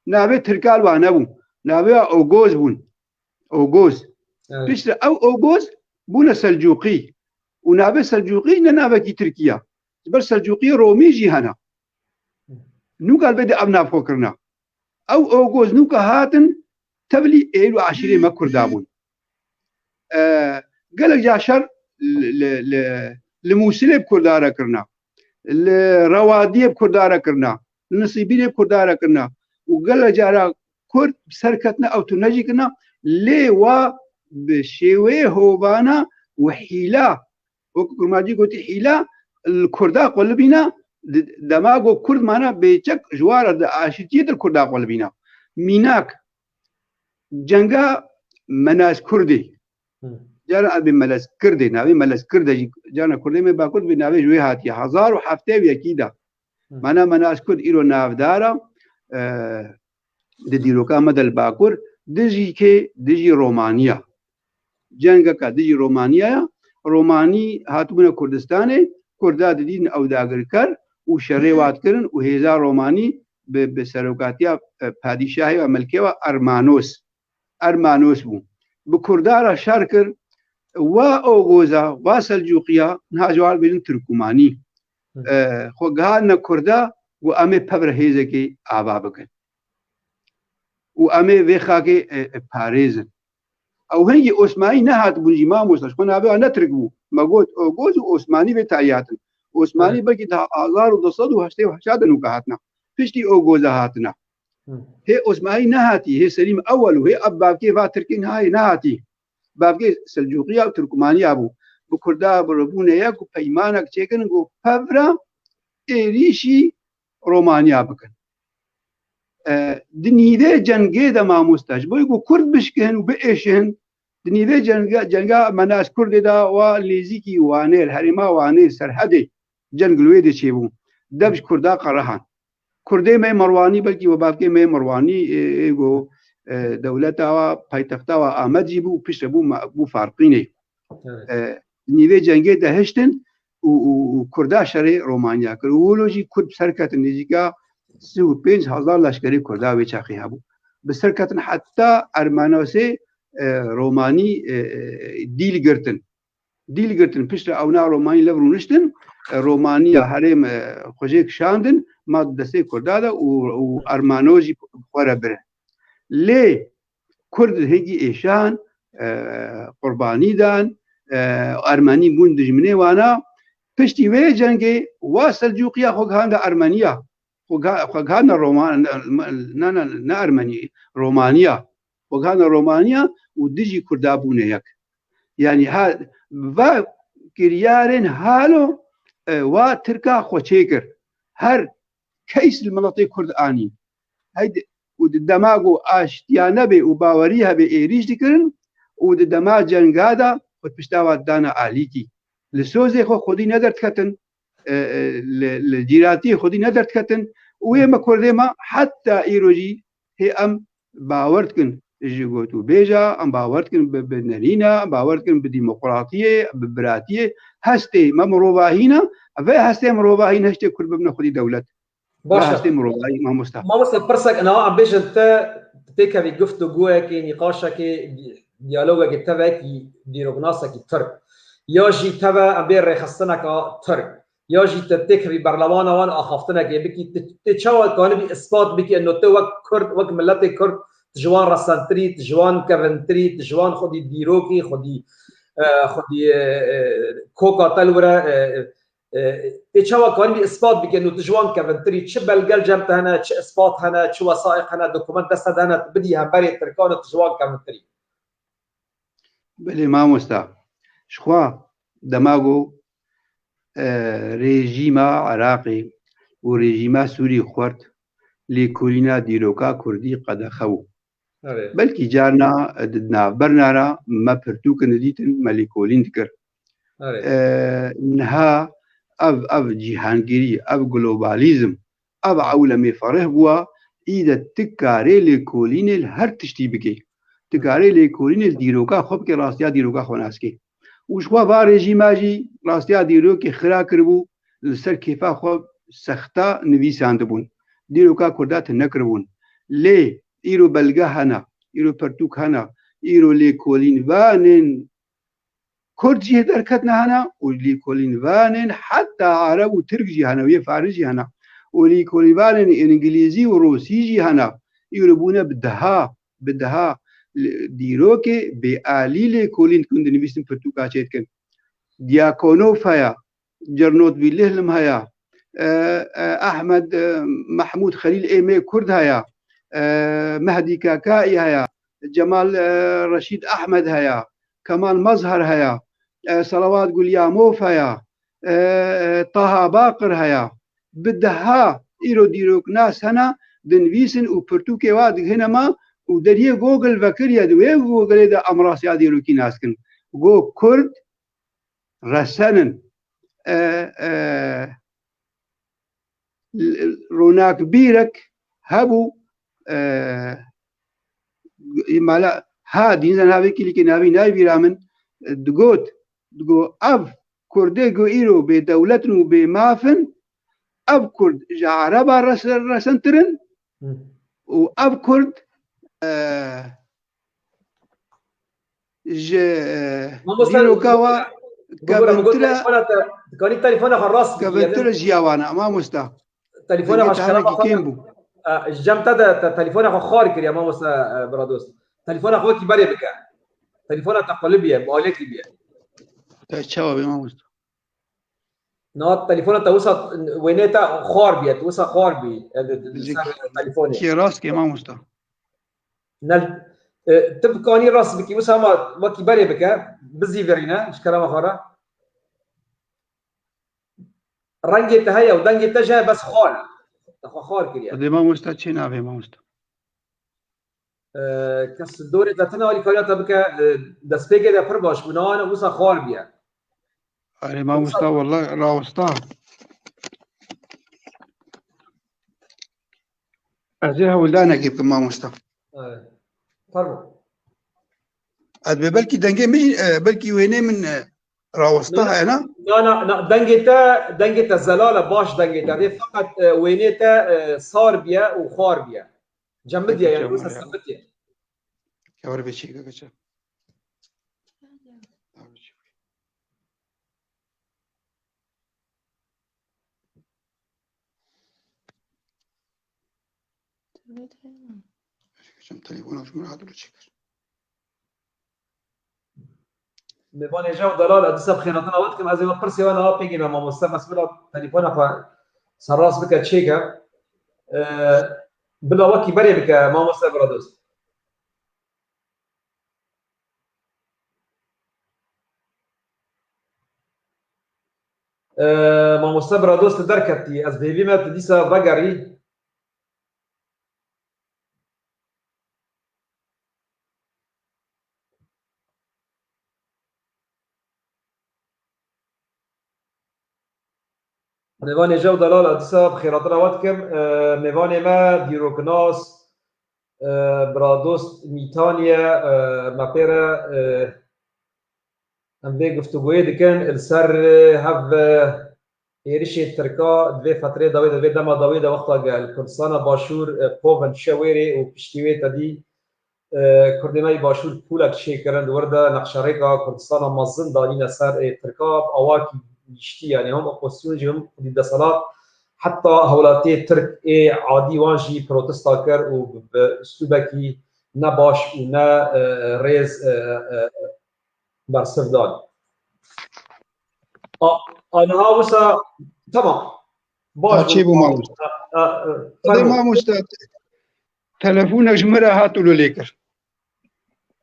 نابي تركال وانبون نابي أوغوز بون أوغوز بيش أو أوغوز بونا سلجوقي ونابي سلجوقي نابي كي تركيا بس سلجوقي رومي جي هنا نوكا البدي أبنا فكرنا أو أوغوز نوكا هاتن تبلي إيلو عشرين ما كردابون قالك جاشر لموسلي بكردارا كرنا الروادي بكردارا كرنا النصيبين بكردارا كرنا وقال جارا كرد بسركتنا او تنجي كنا لي و بشيوي هوبانا وحيلا وكرماجي قلت حيلا الكردا قلبينا دماغو كرد معنا بيچك جوار عاشتية الكردا قلبينا ميناك جنگا مناس كردي جانا أبي ملس كردي نبي ملس كردي جانا كردي من باكل بنبي جوي هاتي 1007 ويكيدا منا أسكت إيرو نافدارا دديرو كامد الباكور دجي رومانيا جنگا كا دجي روماني هاتونا كردستاني كردا دين أو داغركر وشريوات كرن وهيزا روماني بسروقاتيا پادشاهي وملكيوا أرمانوس بو بكردارا شاركر وأوغوزا وسلجوقيا نهاجوال بين تركماني خو غانا كردا وأمي ببرهيزكي آبابكن وأمي ويخاكي باريزن او هنگی عثمانی نهات بونجی ما مستشفى نابه نترقبو ما قلت اوغوز عثمانی بتاعياتن عثمانی بلکه تا 1280 نوکهاتنا پشتی اوغوز هاتنا هي عثمانی نهاتی هي سلیم اول وهي اب بابكي فاتركين هاي نهاتی بابكي سلجوقيا و ترکمانیا بو بكردا بربونه ياكو پیمانك چيكن گو فبرا ایریشی رومانیا بکن دنیوه جنگه دا ما مستاج بوي گو کرد بشكهن و بئشهن دنیوه جنگا مناس کرد دا و لیزیکی وانيل هرما وانيل سرحده جنگلوه دا چيبون دبش کردا قرهان كردي مي مرواني بلكي وبابكي مي مرواني ايغو دولتا و پايتختا و آمد جيبو پیش بو فارقيني نيوه جنگه ده هشتن و كردا شري رومانيا كر ولوجي كرد سركتن نيجيكا 35,000 لشكري كردا ويچاخي هبو بسركتن حتى ارمانوسي روماني ديل گرتن پیش اونا روماني لبرونشتن رومانيا هرم خوجيك شاندن ما دسي كردادا و ارمانوجي خورا بره لي كرد هيجي ايشان قرباني دان ارماني بون دجمني وانا پشتي وي جنگي واسلجوقيا خوغاندا ارمانيا خوغانا رومان نا ارماني رومانيا خوغانا رومانيا ودجي كردابونه يك يعني ها و كريارن حالو و تركا خوچيكر هر كيس المناطق كرد اني هيد ودماغو اشتيانه به وباوريها به ايريش دكرن ودما جنگادا بتشتاوا دانا عليكي لسوزي خو خودي ندرت كتن الجيراتي خودي ندرت كتن ويما كردما حتى ايروجي هي ام باورتكن جيغوتو بيجا ام باورتكن بنرينا باورتكن بديمقراطيه ببراتيه هستي ممروباهينا هستي مروباهين هشتي كل ببن خودي دولت هستي مروباهي ما مست برسك انا عم بيجي انت تيكا بيقفتو جواك نقاشك ديالوجك تبعك ديروغناسك ترك ياجي تبع امبير خصنك ترك ياجي تتكري برلمان وان اخفتنك بكي تشاول كان بي اثبات بكي انه تو كرد وك ملتي كرد تجوان راسنتري تجوان كافنتري تجوان خدي ديروكي خدي كوكا تلورا تشاول كان بي اثبات بكي انه تجوان كافنتري تشبل قلجم هنا تش اثبات هنا تش وثائق هنا دوكيمنت دست هنا بدي همبري تركان تجوان كافنتري بلي ما مستا شخوا دماغو رژیما عراقی و رژیما سوری خورد لیکولینا دیروکا کردی قدخو بلکی جارنا ددنا برنارا ما پرتوک ندیتن ملیکولین دکر نها اف جهانگیری اف گلوبالیزم اف عولمی فره بوا ایده تکاری لیکولین هر تشتی بکی تکاری لیکولین دیروکا خوب که راستیا دیروکا خوناسکی وشوا با رژیما جی راستیا دیروکی خرا کربو لسر کیفا خو سختا نویساند بون دیروکا کردات نکربون لی ایرو بلگه هنا ایرو پرتوک هنا ایرو لیکولین وانن کرد جی درکتنا هنا و لیکولین وانن حتی عرب و ترک جی هنا و فارس جی هنا و لیکولین وانن انگلیزی و روسی جی هنا ایرو بونه بدها دیروکه به علیل کولین کند نویسن پرتوکا چیت کن دیاکونوف هیا جرنوت بیلهلم هیا احمد محمود خلیل ایمه کرد هیا مهدی کاکایی هیا جمال رشید احمد هیا کمال مظهر هیا صلوات گلیاموف هیا طه باقر هیا بدها ایرو دیروک ناس هنا دنویسن و پرتوکه واد هنا ما ودريه جوجل فكريا دوي جوجل ده امراس يادي روكي ناسكن جو كرد رسنن روناك بيرك هبو مالا ها دينزن هاوي كيلي كنابي ناي بيرامن دغو اف كرده جو ايرو بدولتن وبمافن اب كرد جعربا رسنترن واب كرد ديروكاوا كان تليفونك الراس كابنترا جياوانا ما مستا تليفونك اشكال كيمبو جمت تليفونك خارج يا ما مستا برادوس تليفونك هو كبار بك تليفونها تقوى ليبيا مؤلات ليبيا تشاوى بماموستا نوت تليفونها توسط وينيتا خاربيا توسط خاربي تليفوني كي راسك ماموستا نل تبقاني راس بكي وسام وكي بري بك بزي فرينا شكرا مخارا رنجي تهيا ودنجي تجا بس خال كريا دي ماموستا تشينا في ماموستا كس دوري تاتنا ولي كاريا تبك دسبيجي دا فرباش ونانا وسا خال بيا أري ماموستا والله راوستا أزيها ولدانا كيف ماموستا فرمو أدبي بلكي دنجي مش بلكي ويني من راوستا أنا لا دنجتا زلالة باش دنجتا دي فقط وينيتا صار بيا وخار بيا جمديا يعني وسا سبتيا كوري بشيكا كشا كم تليفون وش من هذا الشيء نبغى نجاوب دلال أديس بخيراتنا وقت كم أزيد برسي وأنا بيجي مع مستر مسؤول تليفونه فسراس بك تشيكا بلا وقت بري بك مع مستر برادوس مع مستر برادوس تدركتي أزبيبي ما تديسا بقري نبغى نجاوب دلال أديس بخيراتنا وقت كم نبغى ما ديروكناس برادوس ميتانيا مابيرا ام بي گفتگوی دکن السر هف ایریش ترکا دوی فتره دوی دما دوی دا وقتا گل کردستان باشور پوون شویری و پشتیوی تدی کردمای باشور پولک شی کرند ورده نقشارکا کردستان مزن دانین سر ترکا آواکی نیشتی یعنی هم اپوزیسیون جم دید صلاة حتی هولاتی ترک عادی وانجی پروتستا کر و باسلوبکی نباش و نه ریز برصف داد أنا وسا تمام باش شيء بماموستا هذا ماموستا تلفونك جمرة هاتوا له ليكر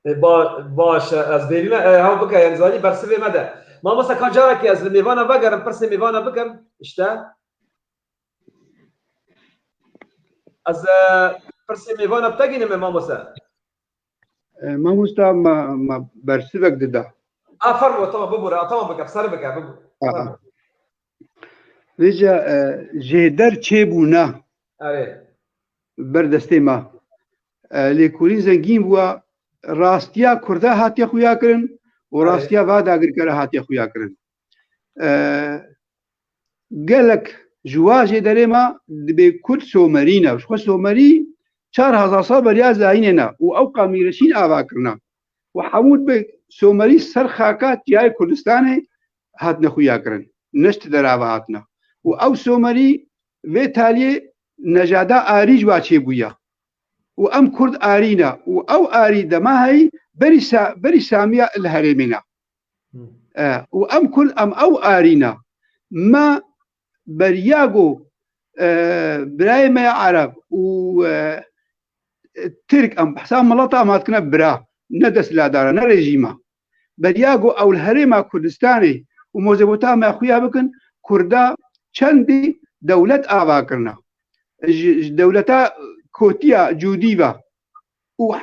باش از بيبي هاو بك يعني زاني برصف مدى ما مثلا كان جارك از ميفانا بقر برصف ميفانا بكم اشتا از برصف ميفانا بتجيني من ماموستا ما برصفك ددا فرمو طبعا ببورا طبعا بك بصر بك ببورا ویجا جهدر چه بونا بردسته ما لیکولی زنگین بوا راستیا کرده هاتیا خویا کرن و راستیا واد اگر کره هاتیا خویا کرن گلک جواج داره ما به کل سومرینا وش خو سومری 4000 سال بریا زایننا و او قامیرشین آوا کرنا و حمود به سومری سر خاکات جای کردستان هات نخویا کرن نشت درآوا هاتنا و او سومری و تالی نجادا آریج واچه بویا و ام کرد آرینا و او آری دما هی بری سامیا الهرمنا و ام کل ام او آرینا ما برياغو براي ما عرب و ترك ام حسام ملطا ما تكنا برا ندس لا دار نا ريجيما برياغو او الهرم كردستاني وموزبوتا ما خويا بكن كردا چندي دولة آوا کرنا دولتا كوتيا جوديبا و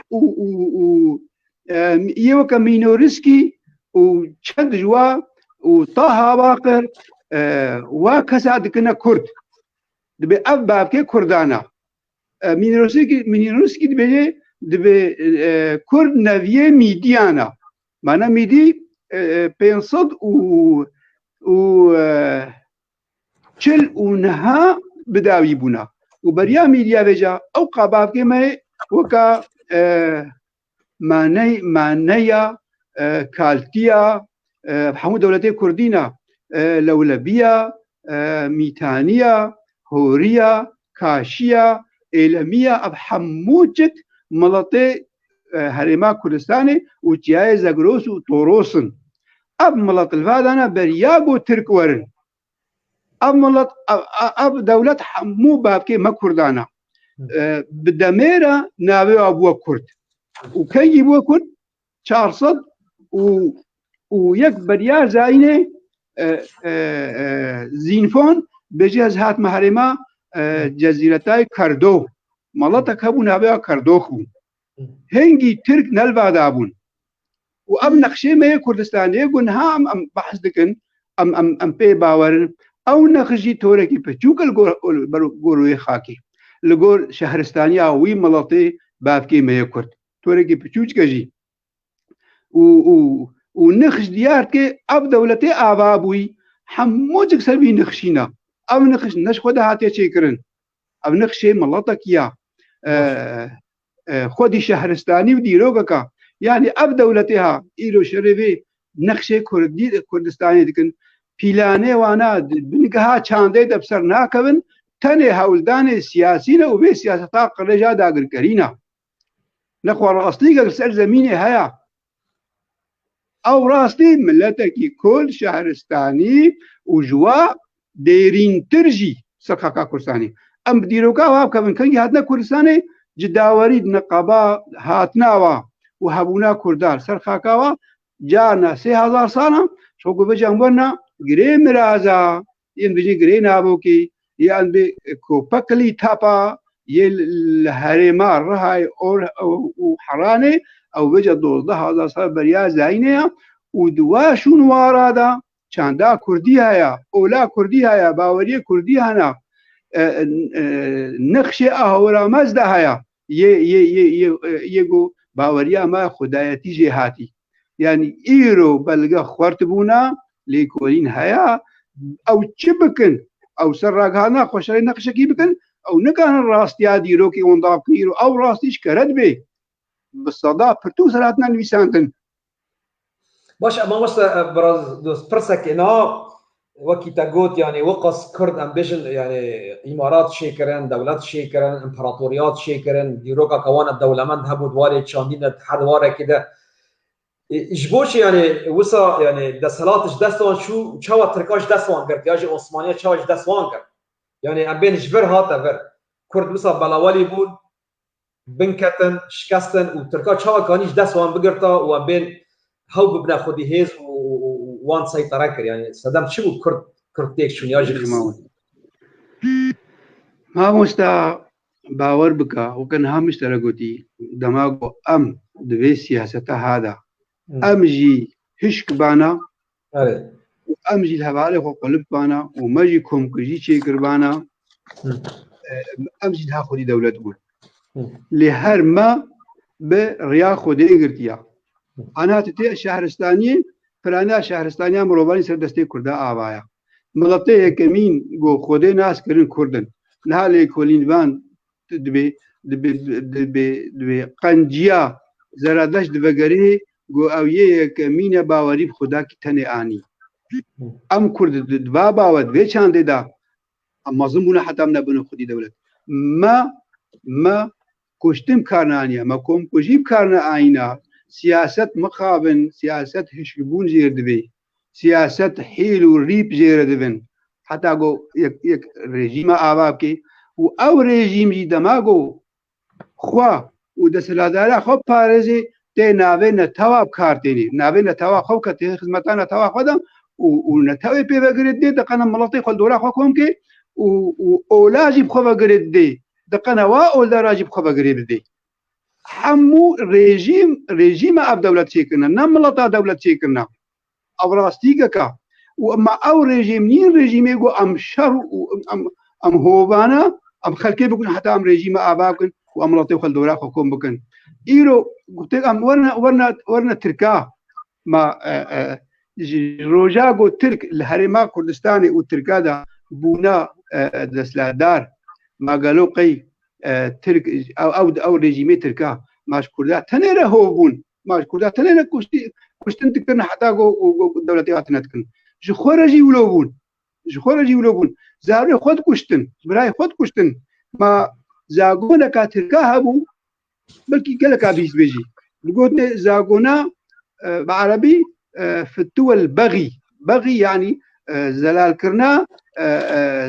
يوكا مينورسكي و چند جوا و طه باقر وكساد كنا كرد دبي أب كي كردانا مينورسكي دبي كرد نافيه ميديانا معنا ميدي بينصد و چل ونها بداوي بونا وبريا ميديا بيجا أو قباب كي ما وكا مانيا كالتيا حمود دولتي كردينا لولبية ميتانية هورية كاشية إيلامية أب حموجت ملطي هەرێما کوردستانی و چیایە زەگرۆس و تۆڕۆسن ئەب مڵەت الڤادانە بەریا بۆ ترک وەرن ئەب دەولەت هەموو بابکێ مە کوردانە بدەمێرە ناوێوە بووە کورد و کەیگی بووە کورد 400 و یەک بەریار زاینێ زینفۆن بێژێز هاتمە هەرێما جەزیرەتای کەردۆ مەڵەتەکە بوو ناوێوە کەردۆخ بوو هەنگی ترک نەلڤادا بوون و ئەم نەخشێمەیە کوردستانەیە گونها ئەم بەحث دکن ئەم پێ باوەرن ئەو نەخشی تۆرێکی پچووکە گۆڕوی خاکی لە گۆر شەهرستانی ئاوی مەڵەتێ بابکێ مەیە کورد تۆرێکی پچووچکەژی و نەخش دیارکێ ئەب دەولەتێ ئاوا بووی هەموو جک سەروی نەخشینە ئەو نەخش نەش خۆدا هاتێ چێکردن ئەو نەخشێ مەڵەتەکیە خۆدی شەهرستانی و دیرۆگەکە یعنی ئەب دەولەتێها ئیرۆ شەرێوێ نەخشێ کوردستانی دکن پیلانێ وانە بنگەها چاندەی دەبسەر ناکەون تەنێ هەوڵدانێ سیاسینە و بێ سیاسەتا قڕێژا داگرکەرینە نەخوا ڕاستی گەر سەر زەمینێ هەیە ئەو ڕاستی ملەتێکی کورد شەهرستانی و ژوا دێرینترژی سەرخاکا کوردستانی ئەم دیرۆکا وا بکەون کەنگی هاتنە کوردستانی جداوەری نەقەبا هاتناوە و هەبوونا کوردار سەرخاکاوە جارنا 3000 ساڵە شۆگو بەجان وەرنا گرێ مرازە یان بژی گرێ نابۆکی یان بێ کۆپەکلی تاپا یە لە هەرێما ڕەهای و حەرانێ ئەو بەجە 12000 ساڵ بەریا زاینەیە و دواشون وارادا چاندا کوردی هەیە ئۆلا کوردی هەیە باوەریە کوردی هەنا نەخشێ ئاهۆرامەزدا هەیە یەگۆ باوەریە ئەمە خودایەتی ژێ هاتی یعنی ئیرۆ بەلگە خوارد بوونا لێکۆلین هەیە ئەو چ بکن ئەو سەر ڕاگهانا خۆشەی نەخشەکی بکن ئەو نەکانن ڕاستیا دیرۆکی ئۆندا بکەیر و ئەو ڕاستیش کەرەت بێ بەسەدا پرتو سەرهاتنا نویساندن باش ئەمە وەستە بەڕاز دۆست پرسێکێنا وەکی تە گوت یعنی وەقەس کورد ئەم بێژن یعنی ئیمارات شێکردن دەولەت شێکردن ئیمپراتۆریات شێکردن دیرۆکا کەوانە دەولەمەند هەبوو دوارێ چاندینە هەروارێکیدا ji bo çi yani wisa yani deselatış destan şu çawa Tirkaş destan kir ya ji Osmaniye çawa ji destan kir yani em bên ji vir hate vir Kurd wisa belawalî bûn binketin şikestin û Tirka çawa kanî ji destan bigirta û em bên hew bibine xwedî hêz û wan seytara kir yani sedem çi bû Kurd têk çûn ya ji مامۆستا باوەڕ بکە وەکەن هەمیشتەرە گوتی دەماگۆ ئەم divê siyaseta hada ئەم ژی هشک بانە ئەم ژی هەواڵێ خۆ قەلب بانە و مەژی کۆمکوژی چێکردبانە ئەم ژی ها خۆدی دەولەت بوون لێ هەرمە بە ڕیا خۆدەی گرتیە ئەناتە تێ شەهرستانی پلانە شەهرستانیان مرۆڤانی سەر دەستەی کووردا ئاوایە مڵەتە یەکەمین گۆ خۆدەی ناسکردن کوردن لەها لێ کۆلینوان دبێ قەنجیا زەرادەش دبەگەرێ گۆ ئەو یەکەمینە باوەری خوداکی تەنێ ئانی ئەم کورد دبا باوە دوێ چاندێدا ئەم مەزم بوونە حەتام نەبوونە خودی دەولەت مە کوشتم کارنانیە مە کۆمکوژی بکارنە ئاینە سیاست مخابن سیاست هشبوون ژێر دەبێ سیاست حیل و ریب ژێرە دەبن حتا گۆ یەک ڕێژیمە ئاوا بکەی و ئەو ڕێژیمی دەماگۆ خوا و دەسەلاتدارە خۆ پارێزێ تێ ناوێ نەتەوا بکارتێنی ناوێ نەتەوا خۆ کە تێ خزمەتان نەتەوا خۆدەم و نەتەوەی پێبەگرێت دێ دەقەنە مڵەتی خۆ دۆرا خۆ کۆم کێ و ئۆلاژی بخۆ بەگرێت دێ دەقەنەوە ئۆلداراژی بخۆ بەگرێ بدێ هەموو ڕێژیمە ئەب دەولەت چێکردنە نە مڵەتا دەولەت چێکردنە ئەو ڕاستیگەکە و ئەمە ئەو ڕێژیم نین ڕێژیمێ گۆ ئەم شەڕ و ئەم هۆبانە ئەم خەلکێ بکن حتا ئەم ڕێژیمە ئابا بکن و ئەم مڵەتی خۆ دۆرا خۆ کۆم بکەن ئیرۆ گوتێک ئەم وەرنە ترکا ڕۆژا گۆ ترک لە هەرێما کوردستانی و ترکادا بوونا دەسەلاتدار ماگەلۆقەی ترک ئەو ڕێژیمێ ترکا ماش کووردا تەنێرە هۆبوون ماش کووردا تەنێرە کوشتن دکردن حتا دەولەتی هاتنەتکن ji xwe re jî wilo bûn ji xwe re jî wilo bûn zarokê xwe dikuştin birayê xwe dikuştin ma zagoneka tirka hebû belkî geleka bîstbêjî قلت زاغونا بعربي فتوى البغي، بغي يعني زلال كرنا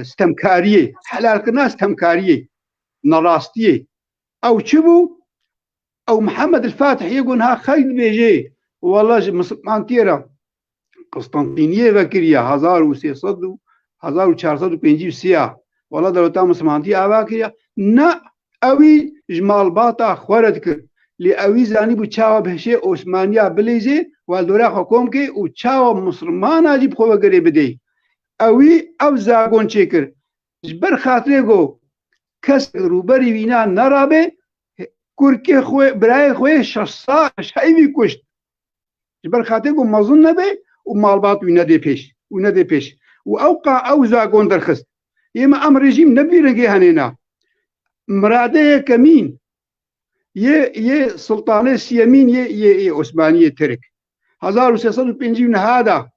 استمكارية، حلال كرنا استمكارية نراستية. أو شبو أو محمد الفاتح يقولها خيل بيجي والله مسلمان تيرا قسطنطينية بكريا 1300 و 1453 والله دولتا مسلمانتي أباكريا نا أوي جمال باطا خورد كر لأوي زاني بو تشاوا بهشي عثمانيا بليزي والدورا حكوم كي و تشاوا مسلمان أجيب خوا قريب دي أوي أو زاغون چكر جبر خاطري go كس روبري وينا نرابي كوركي خوي براي خوي شخصا شايبي كشت جبر خاطري go مظن نبي ومالبات وينا دي بيش وأوقع أو زاغون درخست يما أم رجيم نبي رنجي هنينا مراده كمين يه سلطانة سيمين يه عثمانية ترك 1350 هذا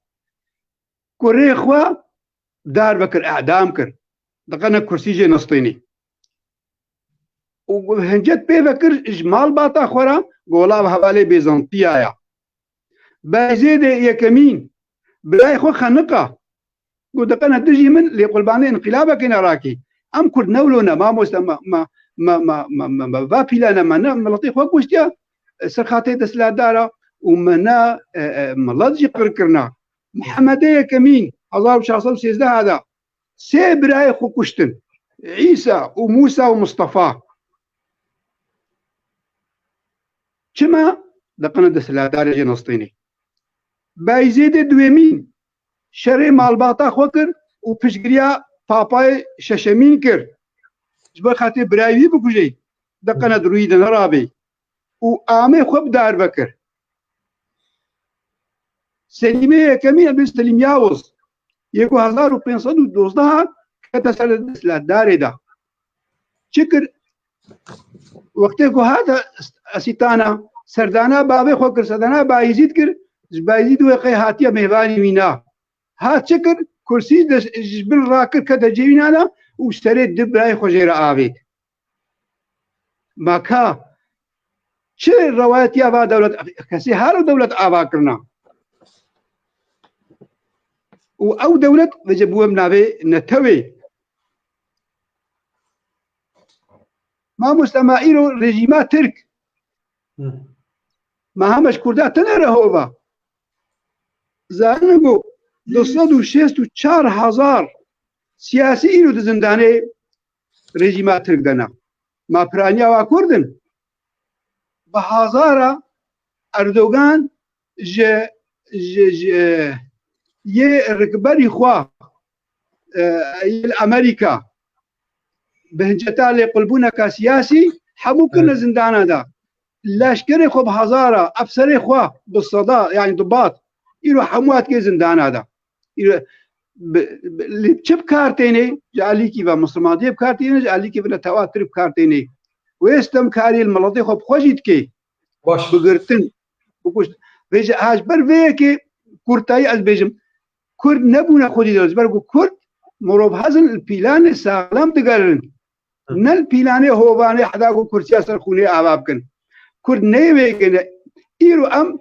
كوري خوا دار بكر اعدام كر دقنا كرسي جي نسطيني وهنجت بي بكر اجمال باطا خورا قولا بحوالي بيزنطيايا بايزيد يكمين بلاي خو خنقه قو دقنا دجي من اللي قلباني انقلابك راكي ام كرد نولونا ما مسلم ما فابيلانا ما ملطيخ وقوشتيا سرخاتي دسلا دارا ومنا ملضجي قركرنا محمدية كمين 1416 هذا سيبراي خو كشتن عيسى وموسى ومصطفى كما دقنا دسلا دارا جنسطيني بايزيد دويمين شري مالباطا خوكر وبشقريا باباي ششمين كر جبر خاطر برايوي بكوجي دقنا درويد نرابي وآمي خوب دار بكر سليمي كمين بن سليم ياوز يكو 1512 كتسل دسلا داري دا شكر وقتكو هذا اسيتانا سردانا بابي خوكر سردانا بايزيد كر بايزيد وقي هاتيا مهباني مينا هات شكر كرسي جبل راكر كده جينا واشتريت دبراي خجيرة آبيت ماكا شو الروايات يا با دولة كسي هارو دولة آباكرنا أو دولة بجبوه منابي نتوي ما مستمعيرو رجيمات ترك ما همش كردات تنره هوبا زانبو 264,000 سياسي إلو دزنداني رجيمات ترك دانا ما برانيا واكردن بهزارة أردوغان يه ركبري خوا الأمريكا بهنجتا لقلبونا كسياسي حبو كنا زندانا دا لاشكري خو بهزارة أفسري خوا بالصداء يعني ضباط إلو حموات كي زندانا دا اللي بشب كارتيني جعليكي بمسلماتي بكارتيني جعليكي بنتواتر بكارتيني ويستم كاري الملطي خو بخوشيت كي باش بقرتن بكوش بيجي هاج برفيكي كورتاي از بيجم كرد نبونا خودي دوز برگو كرد مروب هزن البيلان سالم دقرن نل بيلاني هوباني حداقو كرسي اصر خوني عباب كن كرد نيويكن ايرو ام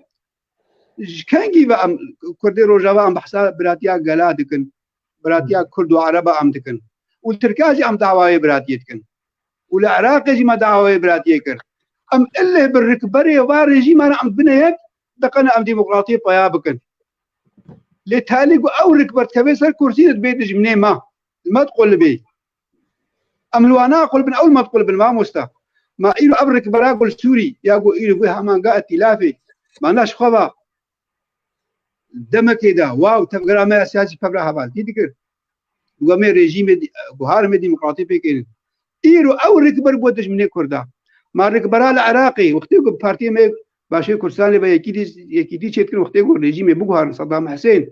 كانجي بام كردي روجاوا ام بحسا براتيا قلا دكن براتيا كرد وعربا ام دكن والتركاجي ام دعواي براتي دكن والعراقي جي ما دعواي براتي كر ام اللي بالركبري وارجي ما ام بنيك دقنا ام ديمقراطيه بيا بكن لتالي او ركبت كبيسر كرسي بيت جمني ما تقول بي املوانا اقول بن اول ما تقول بن ما مستا ما ايلو ابرك براقل سوري ياقو ايلو بها من قاعد تلافي ما ناش خبا دمك دا واو تفقرا ما سياسي فقرا هبال تذكر وقامي ريجيم بوهار مي ديمقراطي بيكين ايلو او ركبر بودش من كردا ما ركبرا العراقي وقتي بارتي مي باشي كردستان با يكيدي چتكن وقتي ريجيم بوهار صدام حسين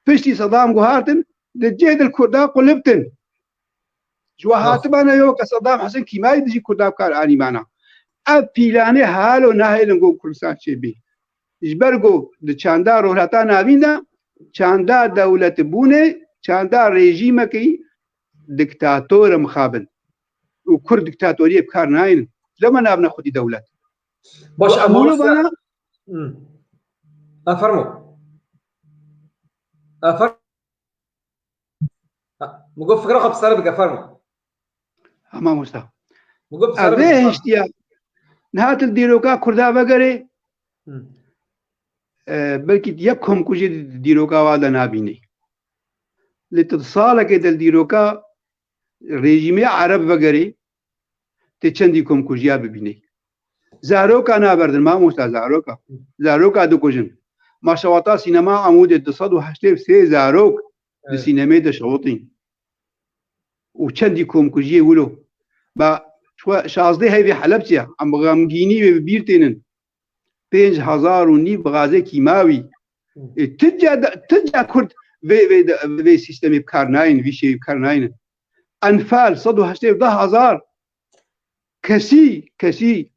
فشتي صدام جوهارتن للجهد الكردا قلبتن جوهات بانا يو كصدام حسين كيما يدجي كردا كار اني معنا ابيلانه حالو ناهلن كردستان شبي جبرگو د چاندا روحاتا نابیندا چاندا دولت بونه چاندا رژیم کی دکتاتور مخابن وكرد دكتاتوريه بكار ناين لما نابنا خدي دولت باش أمولو بنا أفرمو مقول فكرة خب سرب كفرمو أما مستا مقول سرب أبيه اشتيا نهات الديروكا كردا بقري بلكي يكهم كوجي الديروكا وادا نابيني لتصالك الديروكا رژیمی عرب بگری تچندی کم کجیا ببینی زاروکا نابردن ما موستا زاروکا دو کجن ما شواطا سینما عمود 283 زاروک دی سینما دشوطین و چندی کم کجیا ولو با شازده هی حلبتیا ام غمگینی و بیرتینن 5000 و نی بغازه کیماوی تجا کرد و سیستمی بکارناین ویشی بکارناین أنفال 180,000 كسي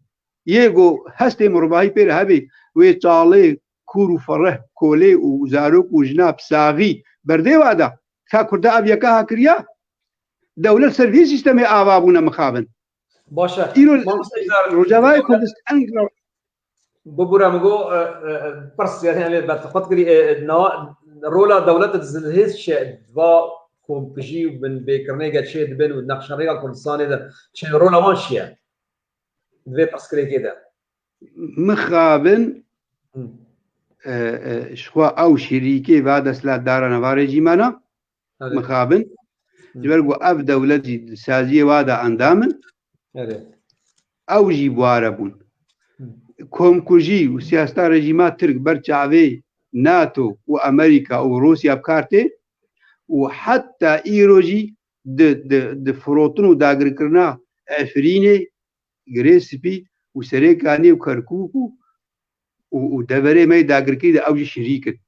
يجو هستي مرباهي بير هبي ويطالي كورو فره كولي وزاروك وجناب ساغي بردي وادا كاكردا أبيكا هكريا دولة سيرفيس سيستمي آبابونا مخابن باشا رجاوي كردستان ببورا مگو برس يعني بتقط كري رولا دولة الزلهيز شيء دوا كوم بجي وبن بكرنيجا شيء دبن ونقش ريال كردستان ده شيء رولا وانشيا دبي برس كري كده مخابن شخوا أو شريكي بعد سلا دارنا وارجي مانا مخابن جبرقو أف دولة سازية وادا أندامن أو جي بواربون كوم كوجي وسياستا رجيمات ترك برشاوي ناتو وأمريكا وروسيا بكارتي وحتى إيروجي د فروتن وداغر كرنا أفريني غريسبي وسريكاني وكركوكو ودبري ماي داغر كي أوجي شريكت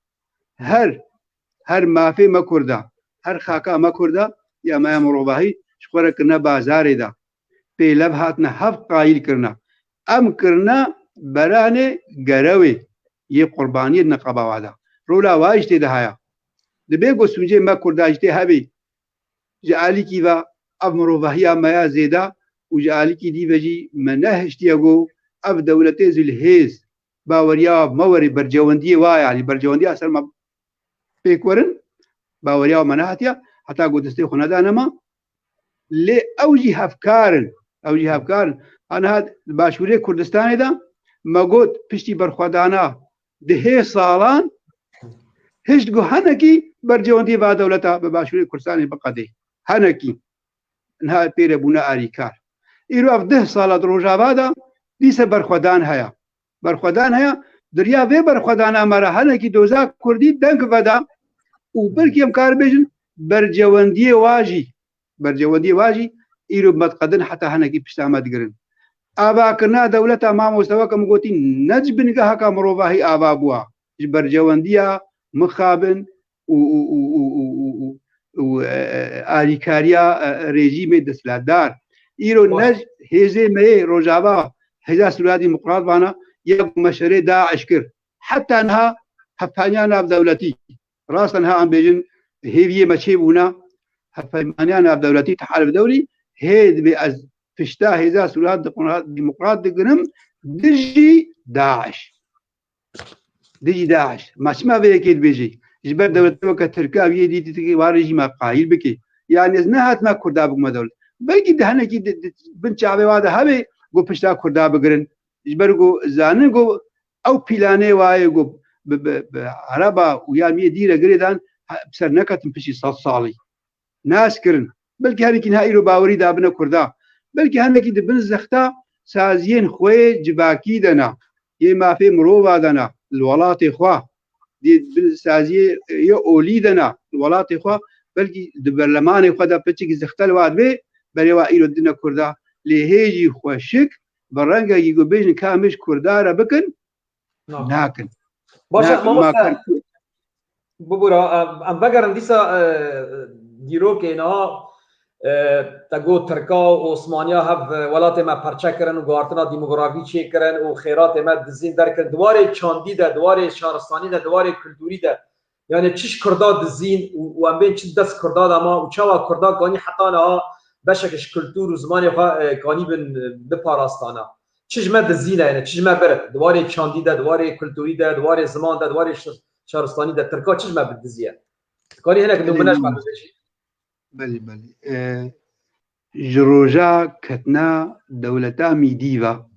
هر مافي ما كردا هر خاكا ما كردا يا ما مروباهي شخورا كرنا بازاري دا بيلب هاتنا حف قايل كرنا أم كرنا براني غروي يه قربانية نقابا وادا رولا واجتي دهايا دبيگو سونجي ما كرداجتي هبي جعالي كيفا أمرو وهي ما زيدا وجعالي كي دي بجي منهشتيغو أف دولتي زلهيز باوريا موري برجواندي واي يعني برجواندي أصلا ما بيكورن باوريا منهاتيا حتى قدستي خنادانا ما لي أوجي هفكارن أنا هاد باشوري كردستاني دا ما قلت بشتي برخوادانا دهي صالان هشت جو هنكي برجواندي با دولتا بباشوري كردستاني بقدي هنكي انها بير بونا اريكار ايرو اف 10 سالات روجابادا ديس برخودان هيا دريا في برخودانا مرا هنكي دوزا كردي دنك ودا وبركي ام كار بيجن برجواندي واجي ايرو متقدن حتى هنكي بشتامات قرن ابا كنا دولتا ما مستوى كم قوتي نجبن هكا مروباهي ابا بوا برجوانديا مخابن و آریکاریا رژیم دستلدار ایرو نج هزه می روجابا هزا سلادی مقرات بانا یک مشروع داعش کرد حتى انها حفانيانا بدولتي راس انها عم بيجن هيفيه ماشي بونا حفانيانا بدولتي تحالف دولي هيد بأز فشتا هزا سلاد ديمقراط دقنم دجي داعش ما اسمها بيكيد بيجي جبر دولت وقت تركيا بيدي تيجي وارجي ما قايل بكي يعني زنهات ما كردا بما دولت بلكي دهنا كي بنت شعبي هذا هبي جو بشتا كردا بقرن جبر جو زانن جو او بلاني واي جو عربا ويا مي ديره غريدان بسر نكت بشي صالي ناس كرن بلكي هنكي نهايرو باوري دابنا كردا بلكي هنكي دبن زختا سازين خوي جباكي دنا يما في مروبا دنا الولات خوا دي بالسازيه يا اوليدنا الولات خوا بلكي البرلمان خدا بتشي زختل واد بي بريوا ايرو دنا كردا لهيجي خوشك برنجا يجو بيجن كامش كردارا بكن ناكن باشا ما ببورا ام بقرن ديسا ديرو كينا تاگو ترکا و عثمانیا هف ولات ما پرچه کرن و گارتنا دیموگرافی چه کرن و خیرات ما دزین در کرن دواره چاندی ده دواره شهرستانی ده دواره کلتوری ده یعنی چش کردا دزین و ام بین چه دست کردا ده ما و چاوا کردا گانی حتی نه بشکش کلتور و زمانی خواه گانی بن بپاراستانا تشجمه الزينه يعني تشجمه برد دواري شانديدا دواري كولتوريدا دواري زمان دواري شهرستاني دا تركا تشجمه بالدزيه كاري هناك انه مناش معلومه شيء بلي جروجا كتنا دولتا ميديفا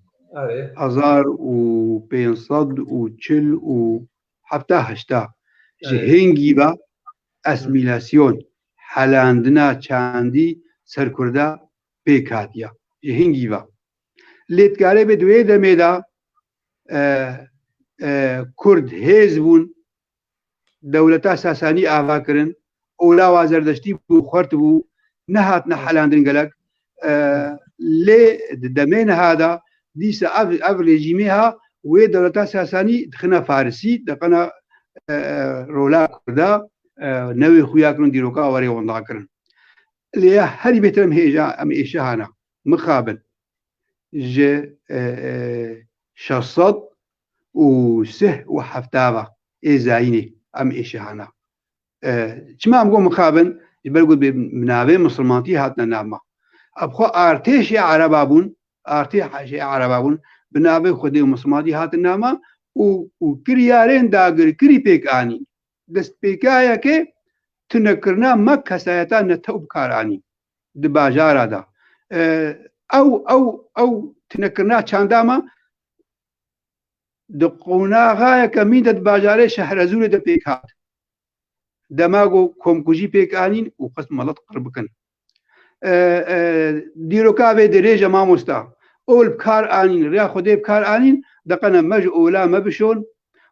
هزار و بينصد و تشل و حتى هشتا جهنجيبا اسميلاسيون حلاندنا چاندي سركردا بيكاتيا جهنجيبا ليتكاري بدوي دميدا كرد هيزبون دولتا ساساني آفاكرن اولا وازردشتي بو خورت بو نهاتنا حلاندن قلق لي دمين هذا ديسا اف ريجيميها وي دولتا ساساني دخنا فارسي دقنا رولا كردا نوي خوياكرن ديروكا وري ونداكرن لي هري بيترم هيجا ام ايشانا مخابن ج شصد وسه وحفتابا ايزايني ام ايشانا كما ام مخابن يبلغوا بمنابه مسلمانتي هاتنا نامه ابخو ارتش عربابون ارتش عربابون بنابه خدي مسلمانتي هاتنا نامه وكريارين داغر كري بيكاني دست بيكايا كي تنكرنا مكه سايتا نتوب كاراني دباجارا دا او تنكرنا چانداما دقونا غايه كمين دباجاري شهر زول د بيكات دماغو كومكوجي بيكانين وقسم ملط قربكن ديروكا به درجه ما مستا اول بكار انين ريا خدي بكار انين دقنا مج اولا مبشون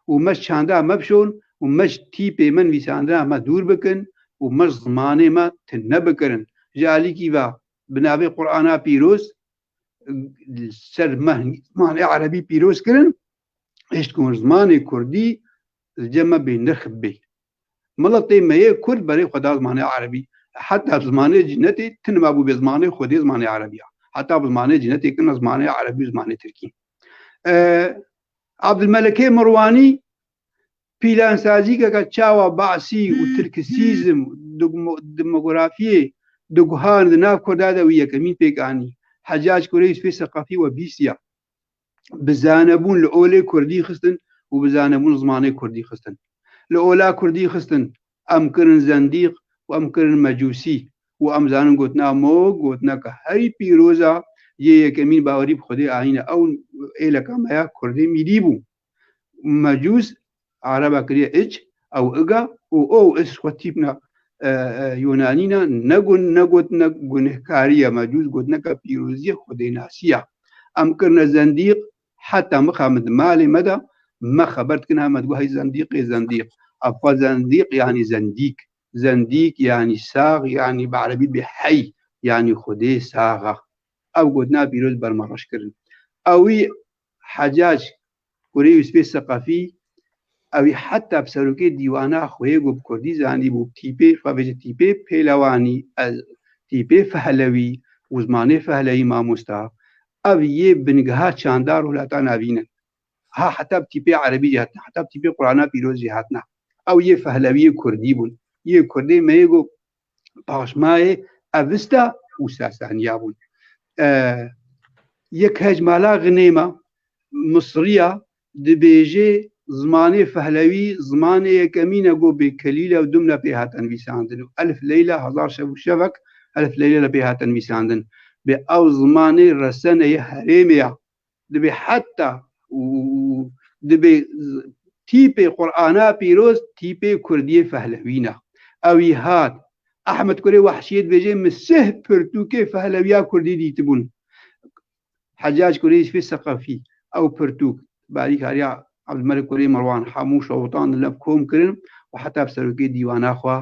ومش چاندا مبشون ومش تيبي من ويساندرا ما دور بكن ومش زمانه ما تنبكرن جالي كيفا بنابي قرانا بيروس سر معنى عربي بيروس كرن ايش تكون زمانه كردي الجمع بنرخب بي ملطي ما يكرد بري خدا زمانه عربي حتى زمانه جنتي تنما ابو بزمانه خدي زمانه عربيه حتى بزمانه جنتي كنا زمانه عربي زمانه تركي عبد الملك مرواني بيلان سازي كتشاوا بعسي وتركسيزم ديموغرافيه دغهان دنا كودا ويا كمين بيكاني حجاج كوريس في ثقافي وبيسيا بزانبون الاولي كردي خستن وبزانبون زمانه كردي خستن الاولى كردي خستن امكرن زنديق وامكرن مجوسي وامزان قوتنا مو قوتنا كهري بيروزا يكمين باوري بخدي عين او الى كما كردي ميديبو مجوس عربا كريا اج او اجا او اس وتيبنا يونانينا نقوتنا جنهكاريا مجوس قوتنا كبيروزي خدي ناسيا امكرنا زنديق حتى مخامد مالي مدى ما خبرت كنها ما تقول هاي زنديق أبقى زنديق يعني زنديق يعني ساغ يعني بعربي بحي يعني خدي ساغة أو قدنا بيروز برمرش كرن أوي حجاج كوريوس في الثقافي أوي حتى بسروكي ديوانا خويه بكردي زاني بو تيبي فبيج تيبي بيلواني تيبي فهلوي وزماني فهلوي ما مستا أوي بنجها شاندار ولا تنابينا ها حتى بتيبي عربي جهتنا حتى بتيبي قرانا بيروز جهتنا او يه فهلوي كردي بون يه كردي ما يجو باشماي افستا وساسانيا بون يك هجمالا غنيمه مصريه دبيجي زماني فهلوي زماني يكمينا جو بكليله ودمنا بها تنويساندن الف ليله هزار شبك الف ليله بها تنويساندن باو زماني رسنه هريميا دبي حتى ودبي تيبي قرآنا بيروز تيبي كردية فهلوينا أوي هات أحمد كوري وحشيت بيجي مسه برتوكي فهلويا كردي ديتبون حجاج كوري في الثقافي أو برتوك بعديك هريا عبد الملك كوري مروان حاموش وطان لبكوم كرن وحتى بسروكي ديوان أخوا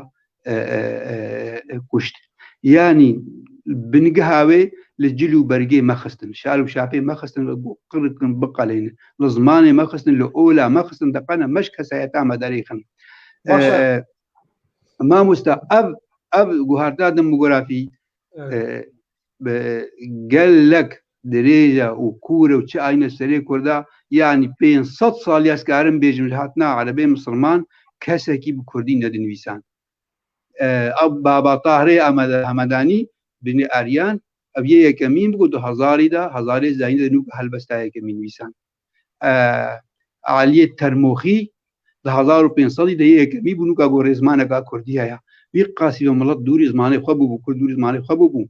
كشت يعني بنقهاوي للجلو برقي ما خستن شالو شابي ما خستن قرقن بقالين لزماني ما خستن لأولى ما خستن دقنا مش كسايتا مداريخن ما مستا أب جهارتا ديموغرافي قال لك دريجة وكورة وشاينة سري كردا يعني بين 100 سال يسكارن بيجم هاتنا عربي مسلمان كسكي بكردين ندنويسان أب بابا طاهري همداني بن أريان أبيه كمين بقول 2000 دا 1000 زاين نوك هالبستايا كمين ويسان عالية ترموخي 1500 ده هي كمين بنوك أقول زمانه كا كرديها يا بيقاسي وملط دوري زمانه خبوبو كل دوري زمانه خبوبو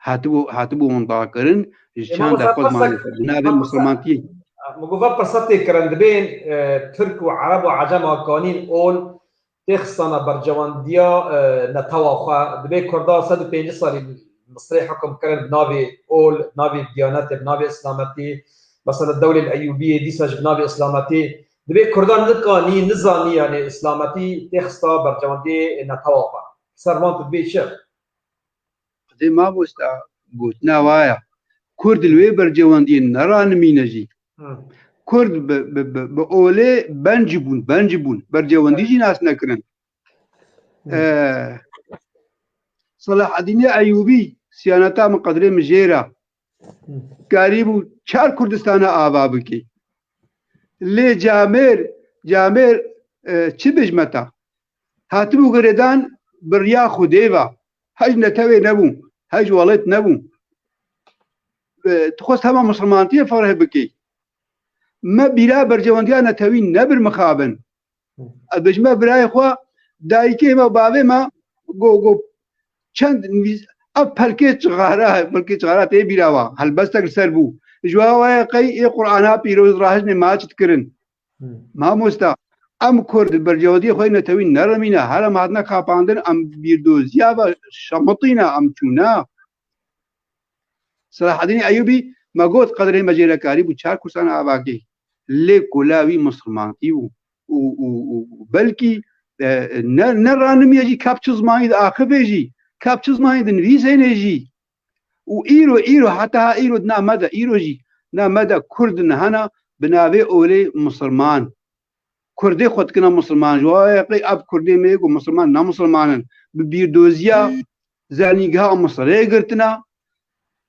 هاتبو منطاقرن شان دا قوز مانه بنابه مسلمانتي مقوفا برساتي كرندبين ترك وعرب وعجم وقانين أول تخصنا برجوانديا نتواخا دبي كردا 105 سال مصري حكم كرن بنابي أول نابي ديانات بنابي إسلامتي مثلا الدولة الأيوبية دي سج بنابي إسلامتي دبي كردان نقاني نظامي يعني إسلامتي تخصنا برجواندي نتواخا سرمان تبي شر دي ما بوستا بوتنا وايا كرد الوي برجواندي نران مينجي كرد بأولي بنجبون برجواندي جي ناس نكرن صلاح الدين أيوبي سيانتا مقدرة مجيرة قريبو 4 كردستان آبابكي لي جامير چه بجمتا هاتبو غردان بريا خديوا هج نتوي نبو هج ولد نبو تخص هما مسلمانتي فرح بكي ما بلا برجوانديا نتوي نبر مخابن بجمع براي خوا دايكي ما بابي ما جو چند بلکه چغاره تی بیراوا هل بس تک سربو جواوا قی قرآن پیروز راهج نماز تکرن ما مستا ام کرد برجودی خوی نتوی نرمینا هر مادنا کاپاندن ام بیردوزیا و شمطینا ام چونا صلاح الدین ایوبی ما قلت قدر مجيرة كاريب وشار كرسان آباكي لي كلاوي مسلمانتي بلكي نرانم يجي كابتشز مايد آخر بيجي كابتشز مايد نفيسين يجي وإيرو حتى إيرو نا مدى إيرو جي نا مدى كرد نهانا بنابي أولي مسلمان كردي خود كنا مسلمان جواقي أب كردي ميقو مسلمان نا مسلمانا ببيردوزيا زانيقها مصري قرتنا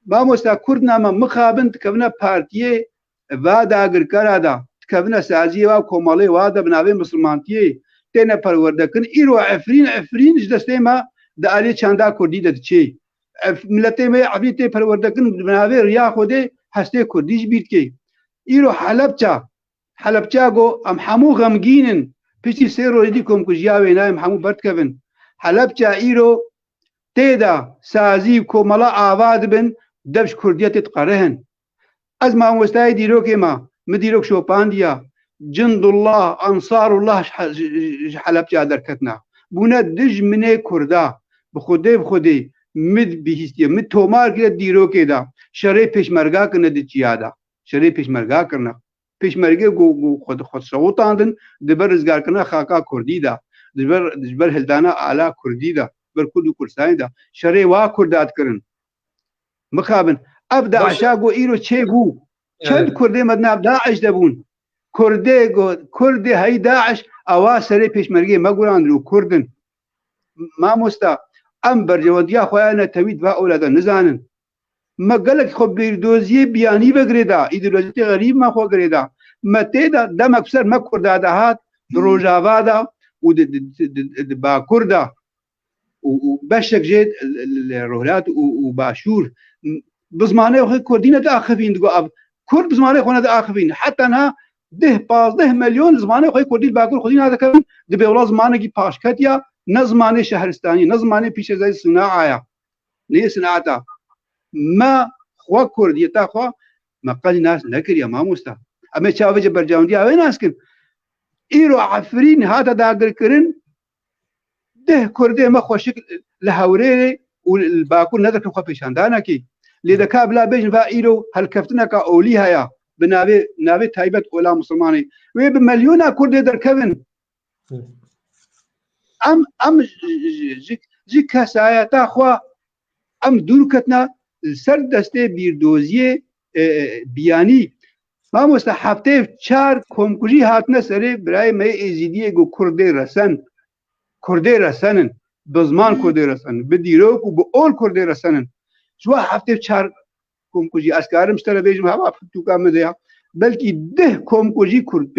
با مستا كردنا ما مخابن تكبنا بارتيه وادا اگر كرادا تكبنا سازيه و كومالي وادا بنابي مسلمانتيه تينا پروردكن ايرو عفرين جدسته ما دالي چاندا كردي دتشي ملتي ما عبيته پروردكن بنابي ريا خوده هسته كرديج بيتكي ايرو حلبچا گو ام حمو غمگينن پيشي سيرو ديكم كجياوي نايم حمو برتكبن حلبچا ايرو تيدا سازي كومالا آباد بن دبش كردية تقرهن از ما مستعد ديروك ما مديروك شوبانديا جند الله أنصار الله حلب جادر كتنا بونا دج مني كردا بخودي مد بهستيا مد تومار كده ديروك دا شري پیشمرگا كنا دچيادا شري پیشمرگا كنا پیشمرگا گو خود صوتاندن دبر رزگار كنا خاكا كردي دا دبر هلدانا اعلى كردي دا بر كردو كرسان دا شري وا كردات كرن مخابن ابدا عشاقو ايرو چه بو چند كردي مدنا داعش دبون كردي هاي داعش اواسري پیشمرگي مگوران رو كردن ما مستا ام برجوديا خويانا تويد با اولادا نزانن ما قالك خو بيردوزي بياني بغريدا ايديولوجي غريب ما خو غريدا ما تيدا دمك بسر ما كردا دهات دروجاوادا و با كردا وبشك جيد الرهلات وباشور بزمانه وخي كردين تاخفين دغو اب كرد بزمانه خونا تاخفين حتى انا 10 مليون زمانه وخي كردين باكر خدين هذا كان دبي ولا زمانه كي باشكتيا نزمانه شهرستاني نزمانه بيش زي صناعه ليه صناعه ما خو كرديه تا خو ما قال ناس نكر يا ما مستا اما شافه برجاوندي وين اسكن ايرو عفرين هذا داغر كرن ده كردي ما خوشك لهوري والباكو نذر كم خفي شاندانا كي لذا كابلا بيجن فايلو هل كفتنا كاوليها يا بنابي تايبت اولا مسلماني وي بمليون كردي در كفن ام جي كاسايا تا خوا ام دوركتنا سردسته بيردوزيه بياني ما مستحبته 4 كومكوجي هاتنا سري براي مي ازيديه جو كردي رسنن بزمان كردي رسنن بديروك وبأول كردي رسنن شو هفته 4 كومكوجي اسكارم اشترى بيجم هوا فتو كام ديا بلكي ده كومكوجي كرد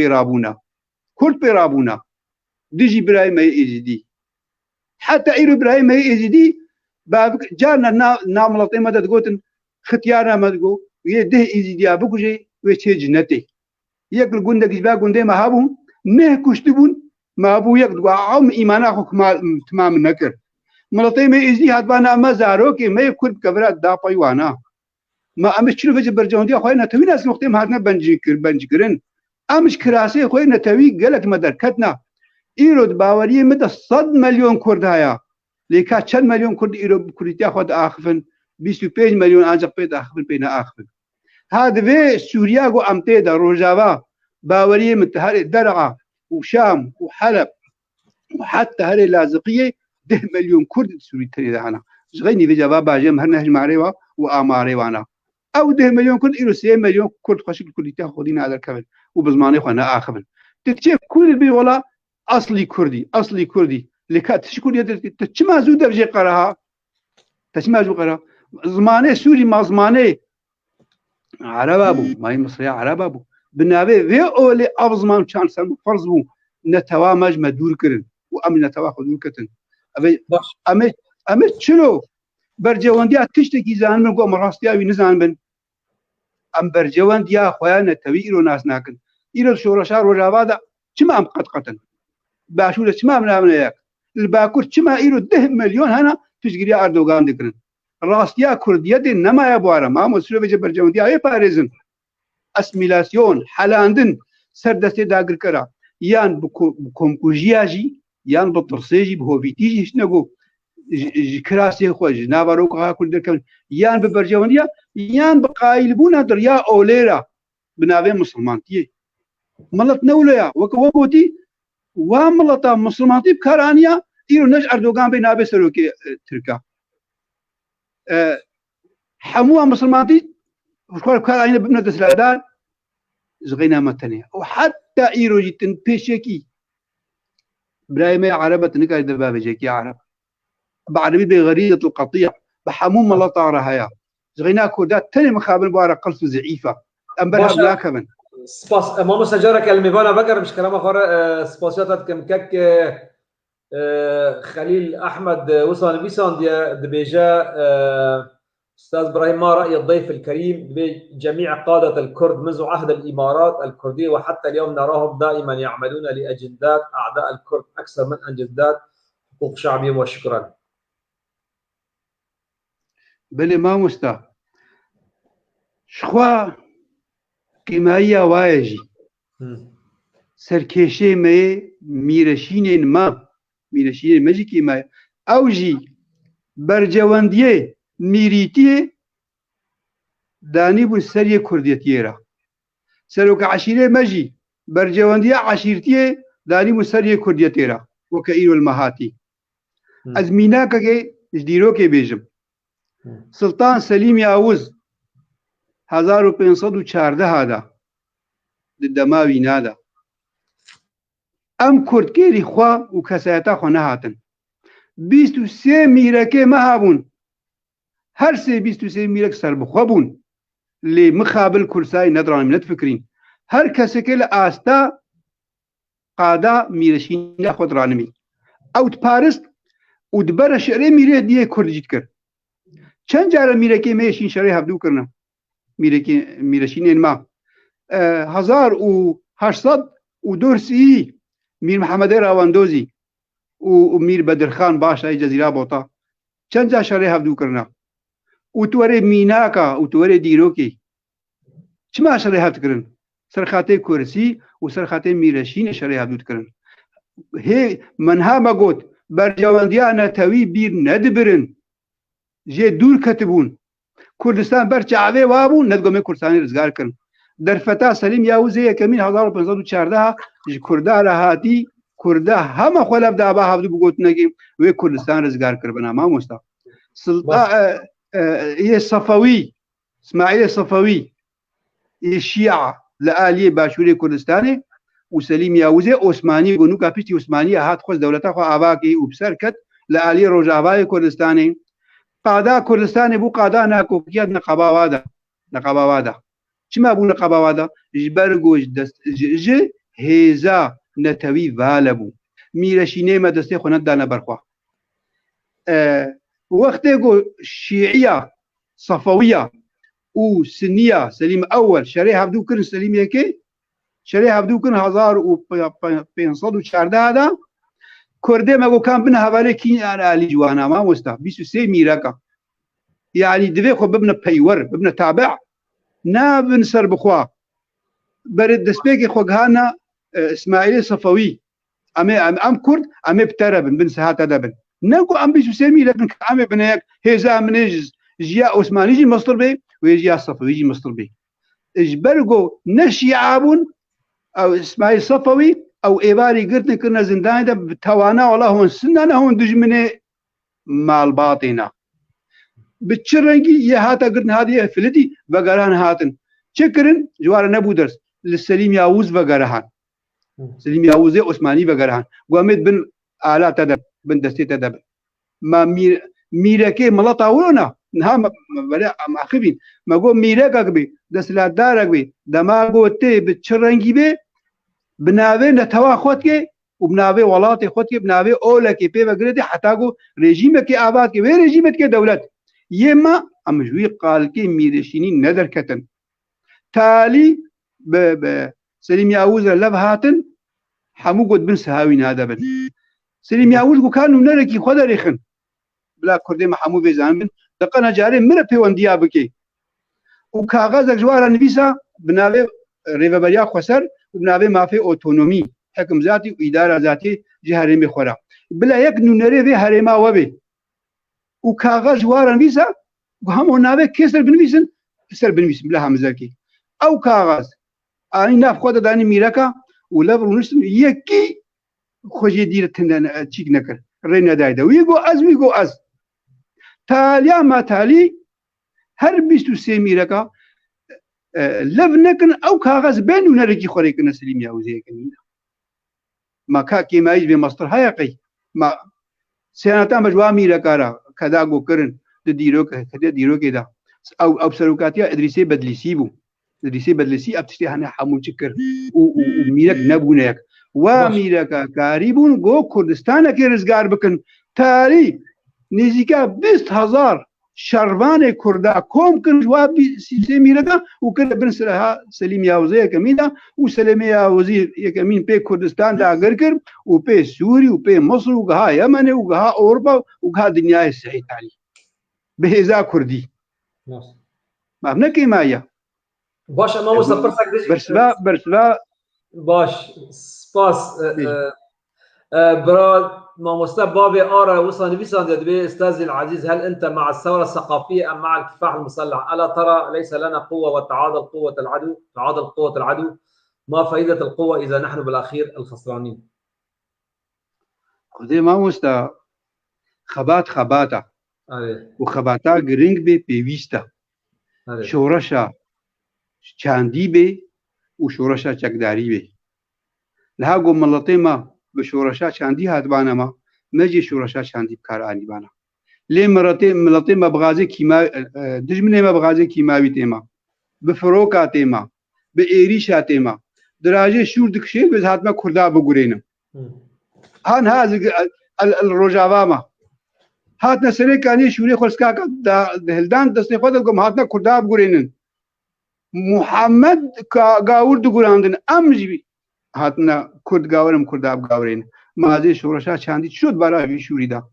بيرابونا ديجي براي مي ازيدي حتى ايرو براي مي ازيدي جانا ناملطي مدد قوتن ختيارنا مدقو يده إيزي ديابكو جي ويشي جنتي يقل قندك جبا قندي ما هابون نه كشتبون ما أبو يقدوا عم إيمانا خوك تمام نكر ملطي ما إيزي هادبانا ما زاروكي ما يكون بكبرات دا بايوانا ما أمش شنو فيجي برجون دي أخوي نتوي ناس نقطة ما هادنا بنجكرن أمش كراسي أخوي نتوي قالك مدركتنا إيرود باوريه مدى 100 مليون كرد هيا ليكا 10 مليون كرد إيرود كردية خود آخفن 25 مليون أنجق بيت آخفن بينا آخفن هذا في سوريا قو أمتيدا روجافا باوريه متهاري درعا وشام وحلب وحتى هاري لازقية 10 مليون كرد سوري تاني دهانا غيني في جواب باجي مهرناش معريوا وآماري وانا أو 10 مليون كرد إيرو 3 مليون كرد خشك كردية خودين هذا الكبل وبزماني خوانا آخفن تتشيف كل البي ولا أصلي كردي لكات تشكر يد تشما زود بجي قراها تشما زود قراها زمانه سوري ما زمانه عرب أبو ما هي مصرية عرب أبو بالنابه في أولي أبزمان كان سلم فرض بو نتوا مجمع دور كرن وأمن نتوا خدور كتن أمي شلو برجوان ديا تشتكي زان من قوم راستيا ونزان بن أم برجوان ديا خويا نتوي إيرو ناس ناكن إيرو شورشار وجابادا كما أم قد باشوله كما من ياك الباكور كما إيرو 10 مليون هنا تشجري أردوغان ذكرن راستيا كردية دي نما يبوارا ما مسلو بجي برجوان ديا أي باريزن اسميلاسيون حلاندن سردستي داقر كرا يان بكمكوجياجي يان بطرسيجي بهوفيتيجي شنقو كراسي خوش نافاروكا كل دركن يان ببرجوان ديا يان بقايلبونا دريا أوليرا بنابي مسلمانتي ملت نوليا وكوكوتي واملطا مسلمانتي بكارانيا إيرو نج أردوغان بنابي سروكي تركا حموها مسلمانتي وشكرا بكارانيا بابنة دسلادان زغينا متنيا وحتى إيرو جيتن بيشيكي برايمي عربة نكا دبابة جيكي عرب بعربي بغريدة القطيع بحمو ملطا رهايا زغينا كودات تاني مخابل بوارا قلص زعيفة أمبرها بلا كمن سباس ماما سجارة كلميبانا بقر مش كلامها خارة سباسياتات كمكك خليل أحمد وصل بيسان ديا دبيجا أستاذ إبراهيم ما رأي الضيف الكريم بجميع قادة الكرد منذ عهد الإمارات الكردية وحتى اليوم نراهم دائما يعملون لأجندات أعداء الكرد أكثر من أجندات حقوق شعبهم وشكرا. بلي ما مستا شخوا كيمايا وايجي سركيشي مي ميرشين ما ميرشين ماجي كيمايا أوجي برجوانديه ميريتيه داني بو سريه كرديتيرا سروك عشيره ماجي برجوانديه عشيرتيه داني بو سريه كرديتيرا وكايرو المهاتي ازميناك جديروكي بيجم سلطان سليم ياوز 1514 هذا ضد ماوي نادا ام كرد كيري خوا وكساتا خنا هاتن 23 ميركه مهابون هر سي 23 ميرك سر بخوبون لي مخابل كرساي ندران من فكرين هر كسكل استا قادا ميرشين خود رانمي اوت بارست ودبر شعري ميره دي كرد جتكر چند جاره ميركه ميشين شعري هبدو كرنا ميرشين ما 1800 مير محمد راواندوزي ومير بدرخان باشا جزيره بوطا چند جا شعري هبدو كرنا وتوري ميناكا وتوري ديروكي چما شعري هبدو كرن سرخاتي كرسي وسرخاتي ميرشين شعري هبدو كرن هي منها ما قلت برجوانديانا توي بير ندبرن جي دور كتبون كردستان برچاوي وابون ندقومي كردستاني رزگار كرن در فتاة سليم ياوزي كمين 1514 كردا رهاتي كردا هم خلف دابا هبدو بقوت نگي وي كردستان رزگار كربنا ما مستا سلطان هي صفوي اسماعيل الصفوي الشيعة لآلية باشوري كردستاني وسليم ياوزي عثماني قنو كابيتي عثمانية هات خوز دولتا خو آباكي وبسركت لآلية روجاوي كردستاني قادا كردستاني بو قادا ناكوكيات نقابا وادا چما بو نقابا وادا جبرگوش دست ج هيزا نتوي والبو ميرشيني ما دستي خو ندانا برخوا وقتك شيعية صفوية وسنية سليم أول شريحة بدو كن سليم يكي شريحة بدو كن 1514 هذا كردي ما كان بنا حواله كين أنا علي جوانا ما مستا 23 ميراكا يعني دبي خو ببنا بيور ببنا تابع نابن سر بخوا برد دسبيك خو غانا اسماعيل صفوي ام كرد ام بتربن بن ساعات دبن نكو ام 23 ميراكا ام بنيك هيزا منيج جيا عثماني جي مصر بي ويجي صفوي يجي مصر بي اجبرغو نشي عابون او اسماعيل صفوي او ايباري قرتنا كنا زندان ده بتوانا والله هون سننا هون دجمنه مال باطنا بتشرنجي يا هاتا قرتنا هذه فلدي بقران هاتن شكرن جوار نبو درس للسليم ياوز بقرهان سليم ياوز عثماني بقرهان قامت بن آلات تدب بن دستي تدب ما ميركي ملطا ورونا نها بلا معخبين ما قو ميركك بي دسلا دارك بي دماغو تي بتشرنجي بي بناوي نتوا خوتك وبناوي ولاتي خوتك بناوي اولك بي بغردي حتى کو رژیم کی آباد کی وی رژیم کی دولت يما امجوي قال كي ميرشيني ندر كتن تالي سليم ياوز لب هاتن حمو قد بن سهاوين هذا بن سليم ياوز كانوا نركي خدريخن بلا كردي محمود بيزان بن دقنا جاري مر بيونديا بكي وكاغاز جوار نفيسا بناوي ريفابريا خسر وبناوي ما في اوتونومي حكم ذاتي واداره ذاتي جهرمي خورا بلا يك نونري في هرما وبي وكاغاز جوار نفيسا وهم ناوي كسر بنفيسن كسر بنفيسن بلا همزكي او كاغاز اني ناف خود داني ميراكا ولا برونستم يكي خوجي دير تندن تشيك نكر رينا دايدا ويغو از تاليا ما تالي هر 23 ميراكا لبنكن او كاغاز بين ونرجي خوريكن سليم ياوزي كنينا ما كاكي مايز بمصدر حقيقي ما سنتا مجوا ميراكارا كدا غو كرن ديرو كدا ديرو كدا او بسروكاتيا ادريسي بدليسيبو ادريسي بدليسي ابتشتي هنا حمو شكر وميرك نبونك وميركا كاريبون غو كردستان كي رزقار بكن تالي نزيكا 20000 شربان كردا كوم كن جواب سي ميركا وكل بن سرها سليم ياوزي كميدا وسليم ياوزي يكمين بي كردستان دا غركر وبي سوري وبي مصر وغا يمن وغا اوروبا وغا دنيا السعيد علي بهذا كردي ما بنكي مايا باش ما وصفرتك برسبا باش سباس براد ما مستبابي ارى وصل نبيسان دبي استاذي العزيز هل انت مع الثوره الثقافيه ام مع الكفاح المسلح؟ الا ترى ليس لنا قوه وتعاضل قوه العدو تعاضل قوه العدو ما فائده القوه اذا نحن بالاخير الخسرانين؟ خدي ما مستا خباتا وخباتا جرينج بي بيويستا شورشا چاندی بی و شورشا چکداری بی لها گو ملطی ما به شورشا چاندی هات بانا ما مجی شورشا چاندی بکار آنی بانا لی ملطی ما بغازی کیما دجمنه ما بغازی کیماوی تیما به فروکا تیما به ایریشا تیما دراجه شور دکشه بز هات ما کردا بگورینم هان هاز الروجاوا ما هات نسره کانی شوری خلسکا دهلدان دسته خود گم هات نا کردا بگورینن محمد گاور دگوراندن امجی هاتنا کرد گاورم کرداب گاورین مازی شورشا چاندی شد برای شوریدا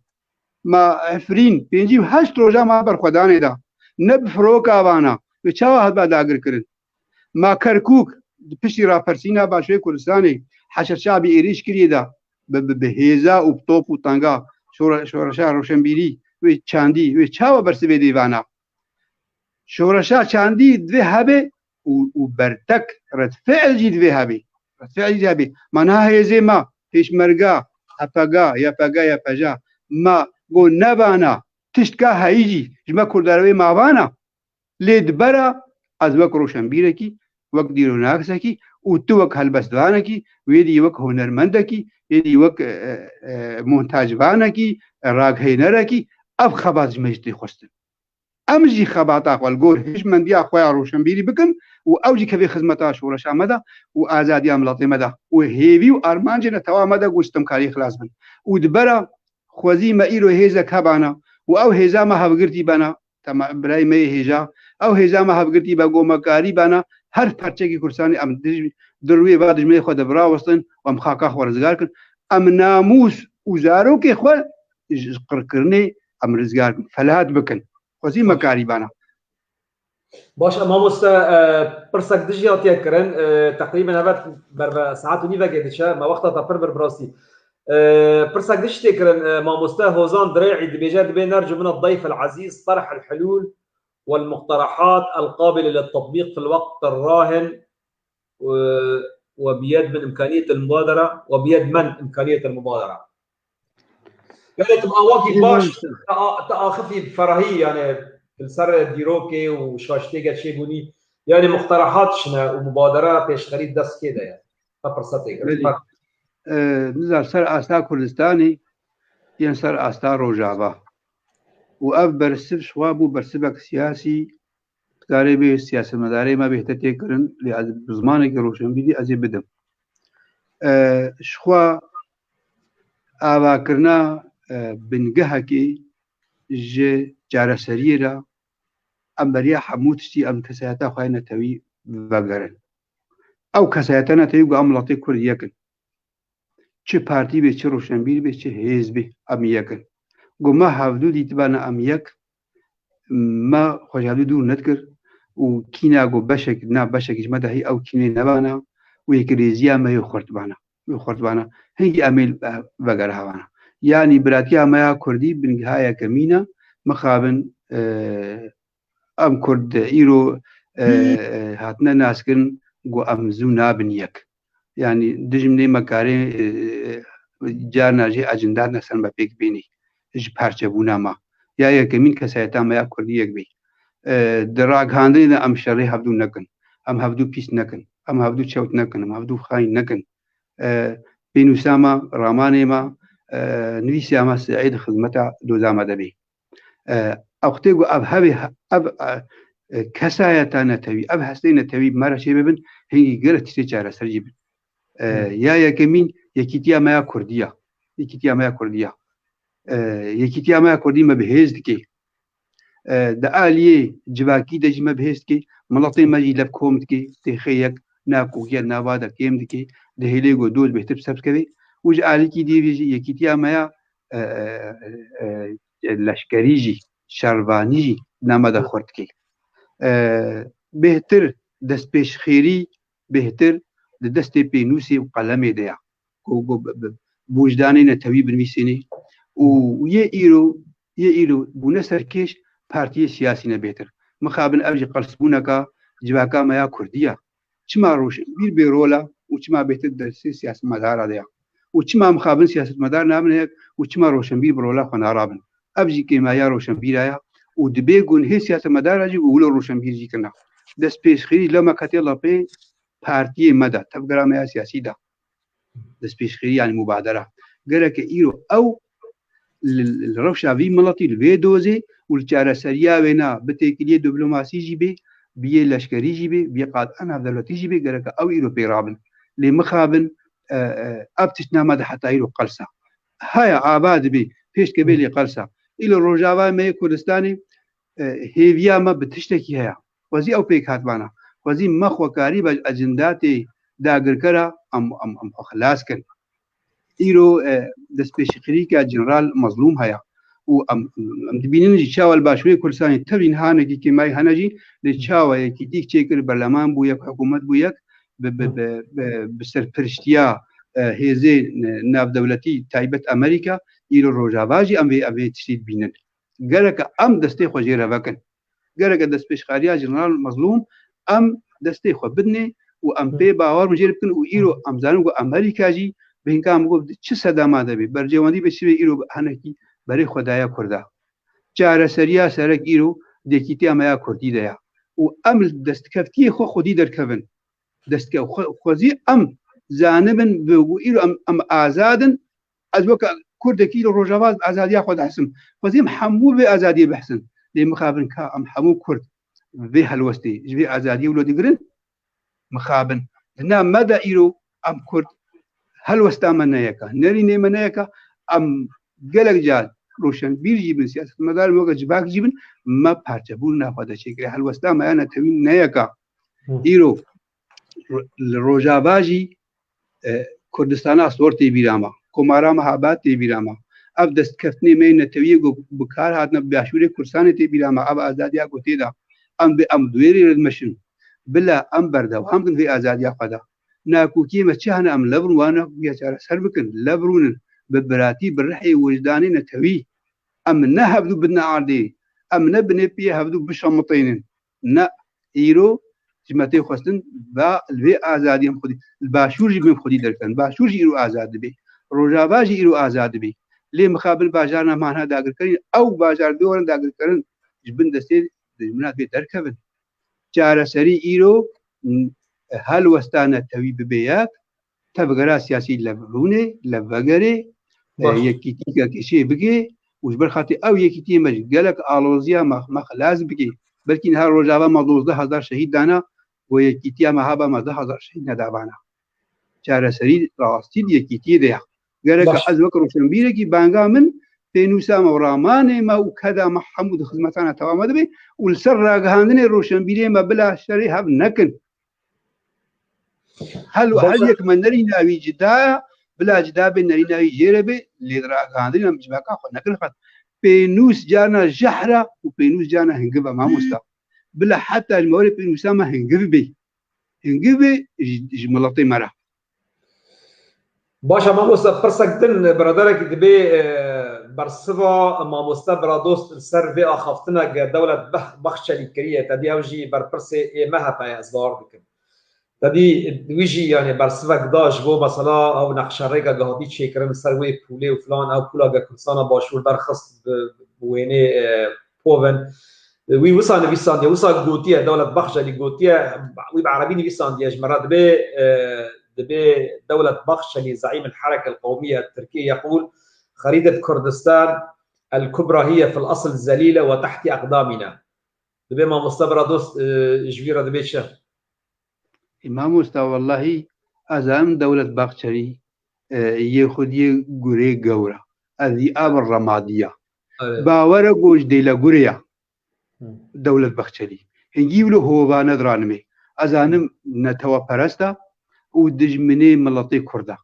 ما افرین 58 روزا ما بر خدانه دا نب فروک آوانا و چاوا هات با داگر کرن ما کرکوک پشتی را پرسینا باشوی کردستانی حشر شعبی ایریش کریه دا به هیزا و بطوپ و تنگا شورشا روشنبیری و چاندی و چاوا برسوی دیوانا شورشا چاندی دوی هبه و برتک رد فعل جی دوی هبه رد فعل جی هبه منها هیزه ما پیش مرگا هفگا یا پجا ما گو نبانا تشتکا هایجی جمع کرداروی مابانا لید برا از وک روشنبیره کی وک دیروناکسه کی و تو وک هلبسدوانه کی ویدی وک هنرمنده کی ویدی وک منتاجوانه کی راگهینره کی اب خباز جمجتی خوستن امجي خباطا والقول هيش من دي اخويا روشنبيري بكن واوجي كفي خدمتا شورشا مدى وازادي املاطي مدى وهيبي وارمانجنا توا مدى قستم كاري خلاص بن ودبرا خوزي ما ايرو هيزا كابانا او هێزا ما هەبگرتی بنا تەما برای مێ هێژا او هێزا ما هەبگرتی بە گۆمەکاری بنا هەر پارچێکی کوردستانی ئەم دروێ با دژمێ خۆ دەبراوەستن و ئەم خاکا خۆ ڕزگار کرد ئەم ناموس و زارۆکێ خۆ قڕکردنی ئەم ڕزگار فەلات بکەن خۆزی مەکاری بنا باش مامۆستا پرسەک دژی هاتیەکردن تقریبا هەبەت بەر ساعات و نیڤەکێ دچە ما وەختا تا پڕ بەربڕاستی پرسەك دش تكرن ماموستا هوزان دريعي دبيجات بين نرجو من الضيف العزيز طرح الحلول والمقترحات القابلة للتطبيق في الوقت الراهن وبيد من إمكانية المبادرة وبيد من إمكانية المبادرة يعني تبقى واقف باش تأخذي بفرهي يعني في السر ديروكي وشاشتيجا شيبوني يعني مقترحات شنا ومبادرة بيش خريد دست كده يعني فبرصتك نزار سر ئاستا کوردستانی یان سەر ئاستا ڕۆژاوا و ئەف بەرسب شوا بوو بەرسبێک سیاسی کارێ بێ سیاسەتمەدارەی ما بێتە تێکردن لێ زمانێکی ڕۆشنبیری ئەزێ بدەم شخوا ئاواکردنا بنگەهەکێ ژێ جارەسەریێرە ئەم بەریە هەموو تشتی ئەم کەسایەتە خوای نەتەوی بەگەرن ئەو کەسایەتە نەتەوی گو ئەم وڵاتی کورد یەکن چه پارتی به چه روشنبیر به چه حزب ام یکن گو ما هفدو دیتبانه ام یک ما خوش هفدو دور ندکر و کینا گو بشک نه بشکش مدهی او کینه نبانه و یک ریزیا ما یو خورد بانه هنگی امیل وگر هوانه یعنی براتی ما کردی بنگهای کمینه مخابن ام کرد ایرو هاتنا ناسکن گو ام زو نابن یک يعني دجمني مكاري جارنا اجندار نسن بپیک بینی اج پارچه بونا ما یا یکمین کسایتا ما یا کردی یک بی دراغ هاندی ام شری هفدو نکن ام هفدو پیس نکن ام هفدو چوت نکن ام هفدو خاين نکن بینو ساما راماني ما نویسی اما سعید خدمتا دوزاما دبی اختیگو اب هبی اب کسایتا نتوی اب هستی نتوی مرا شی ببن هنگی گرت چه چاره سرجی بن یا یکمین یکیتیا ما کردیا یکیتیا ما کردیا یکیتیا ما کردی ما بهزد کی د عالیه جواکی د جما بهزد کی ملطی ما لب کومت کی تخیک ناکو یا نوادا کیمد کی د هلیگو دوز بهتر سبس کوي وج عالی کی دی یکیتیا ما لشکریجی شروانیجی نامه خورد کی بهتر دست پیش خیری بهتر دستی پینوسی و قلمی دیا کو بوجدانی نتوی بنویسینی و یه ایرو بونه سرکش پارتی سیاسی نبهتر مخابن ابجی قلسبونه کا جواکا ما کردیا چما روش بیر بیرولا و چما بهتر درسی سیاست مدار دیا و چما مخابن سیاست مدار نامنه و چما روشن بیر برولا خو نارابن ابجی کی ما یا روشن بیرایا و دبیگون هي سیاست مدار اجی و روشن بیر جی کنا دست پیش خیری لما کتی الله پی پارتی مدى تبقى ما سياسي ده بس بيشخيري يعني مبادرة قالك إيرو أو الروشة في ملطي الفيدوزي والجارة سريا وينا بتكلية دبلوماسي جيبي بيه لشكري جيبي بيه قاد أنا دولتي جيبي قالك أو إيرو بيرابن لمخابن أبتشنا مدى حتى إيرو قلسة هاي عباد بي فيش كبيلي قلسة إلو الرجاوة ما كردستاني هيفيا ما بتشتكي هيا وزي أو بيك هاتبانا وزي مخو كاري باج اجنداتي داگر كرا ام خلاص كن ايرو دس بيشخريكا جنرال مظلوم هيا و ام دبينين جي شاول باشوي كرساني تبين هانجي كيماي هانجي لشاوا كي ديك تشيكر برلمان بو يك حكومت بو يك بسرپرشتيا هيزي ناف دولتي تايبت امريكا ايرو روجاواجي ام تشيد بينن قالك ام دستي خوجيرا وكن قالك دس بيشخاريا جنرال مظلوم ام دستی خو بدنی و ام پی باور مجرب کن و ایرو ام زانو گو امریکا جی به اینکام گو چه صدامه دبی برجوانی بشی ایرو هنکی برای خدایا کرده چاره سریا سرک ایرو دکیتی امیا کردی دیا و ام دست کفتی خو خودی در کفن دست که خوزی ام زانبن بگو ایرو ام آزادن از وقت کرد کیلو روجاواز آزادی خود حسن خوزی حمو به آزادی بحسن لمخابن کا ام حمو کرد في هالوستي جبي ازادي ولو دقرن مخابن هنا مدى ايرو ام كرد هالوستا منايكا نري ني منايكا ام قلق جال روشن بیر جیبن سیاست مدار موقع جباك جیبن ما پارچه بول نافذه شکری هل وستا ما انا توين نيكا ايرو الروجاباجي كردستان صورتي بيراما كومارا محابات تي بيراما اب دستكفتني مين تويغو بكار هاتنا باشوري كرسان تي بيراما اب ازاديا قوتيدا ام دويري المشن بلا ام بردا وهم في ازاديا قدا ناكو كيما تشهنا ام لبرو وانا يا سربكن لبرون ببراتي بالرحي وجداني نتوي ام نهبدو بدنا عادي ام نبني بي هبدو بشمطين نا ايرو جماعتي خواستن با الوی آزادی هم خودی الباشورجی بیم خودی درکن باشورجی ایرو آزاد بی روجاواجی ایرو آزاد بی لی مقابل بازارنا معنها داگر کرین او بازار دورن داگر کرن جبن دستی دجمنات بی درکبن جاره سری ایرو هل وستانه توی ببیات تبغرا سیاسی لبرونه لبغره یکیتی که کشی بگی وجبر خاطی او یکیتی مج گلک آلوزیا ما خلاص بگی بلکه هر روجاوا ما 12000 شهید دانا و یکیتی ما هبا ما 10000 شهید ندابانا چاره سری راستی یکیتی ده گلک از وکر شنبیره کی بانگا من پینوسا مورامان ما وكذا محمود خدمتنا توامد بي والسر راغاندن روشنبيره ما بلا شري هب نكن هل يكمن نرينا وجدا بلا جدا بنرينا يجربي اللي راغاندن مجباكا خو نكن خط بينوس جانا جحرة وبينوس جانا هنجبا ما مستا بلا حتى المورد بينوسا ما هنجبي جملتي مرة باشا ما مستا برسكتن برادرك دبي برصفا ما مستبرا دوست السر في اخفتنا دولة بخشلي كريه تدي اوجي بربرسي ما هبا ازبار بكم تدي ويجي يعني برصفا قداش بو مثلا او نقشريقه قهدي تشيكرن سروي بولي وفلان او بولا كرسانا باشور برخص بويني بوفن وي وصل نفيسانديا وصل جوتيا دولة بخشلي جوتيا وي بعربي نفيسانديا جمرات دبي دولة بخشلي زعيم الحركة القومية التركية يقول خريطة كردستان الكبرى هي في الأصل ذليلة وتحت أقدامنا. دبي ما مستبرا دوست جبيرة دبي شهر. إمام مستوى والله أزام دولة باقشري يخدي غوري غورا الذئاب الرمادية باورا غوش ديلا غوريا دولة باقشري هنجيب له هو باندرانمي أزانم نتوا برستا ودجمني ملطي كردا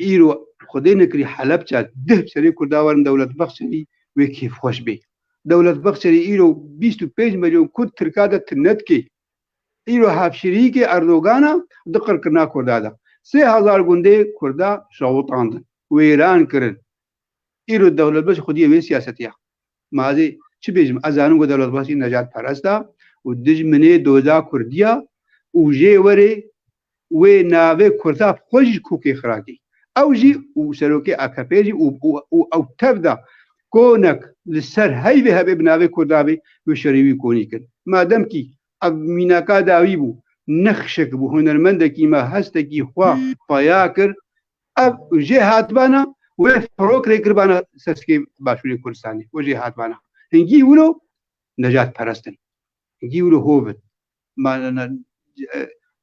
إيرو خدينا كري حلب جات ده شري كرداوان دولة بخشري وكيف خوش بي دولة بخشري إيرو 25 مليون كرد تركادة تنتكي إيرو هاف شريكي أردوغانا دقر كرنا كردادا 3000 گونده كردا شوطاندن ويران كرن إيرو الدولة بس خديه وين سياستيا مازي چه بيجم أزانو دولة بخشي نجات پرستا ودج مني دوزا كرديا وجي وري وناوي كردا خوش كوكي خراكي او جي وسلوكي اكابيجي او تبدا كونك للسر هاي هبه بناوي كردابي وشريوي كونيكن ما دامكي ميناكا داويبو نخشك بو هنرمندكي ما هستكي خوا فياكر اب جي هاتبانا وفروك ريكربانا سسكي باشوري كردستاني وجي هاتبانا هنجي ولو نجات پرستن هنجي ولو هوبت ما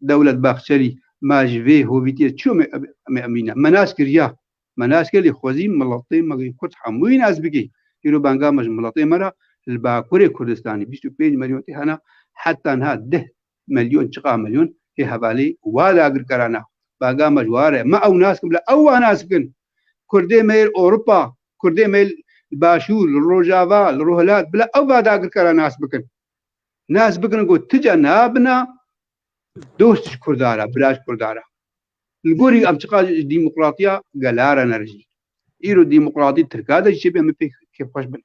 دولة باخشري ما جوي هو بيتي شو مأمينة مناس كريا مناس كلي خوزيم ملطي ما كنت حموين أزبكي يرو بانجا مج ملطي مرة الباكوري كردستاني 25 مليون هنا حتى انها 10 مليون شقا مليون هي حوالي وادا أجر كرانا بانجا مجواره ما أو ناس قبل أو ناس كن كردي ميل أوروبا كردي ميل باشور الروجافا الروهلات بلا أو وادا أجر كرانا ناس بكن قلت تجا نابنا دوست كردارا بلاش كردارا الجوري أمشقا ديمقراطية قلارا نرجي إيرو ديمقراطية تركادا شبه ما في كيف خوش بن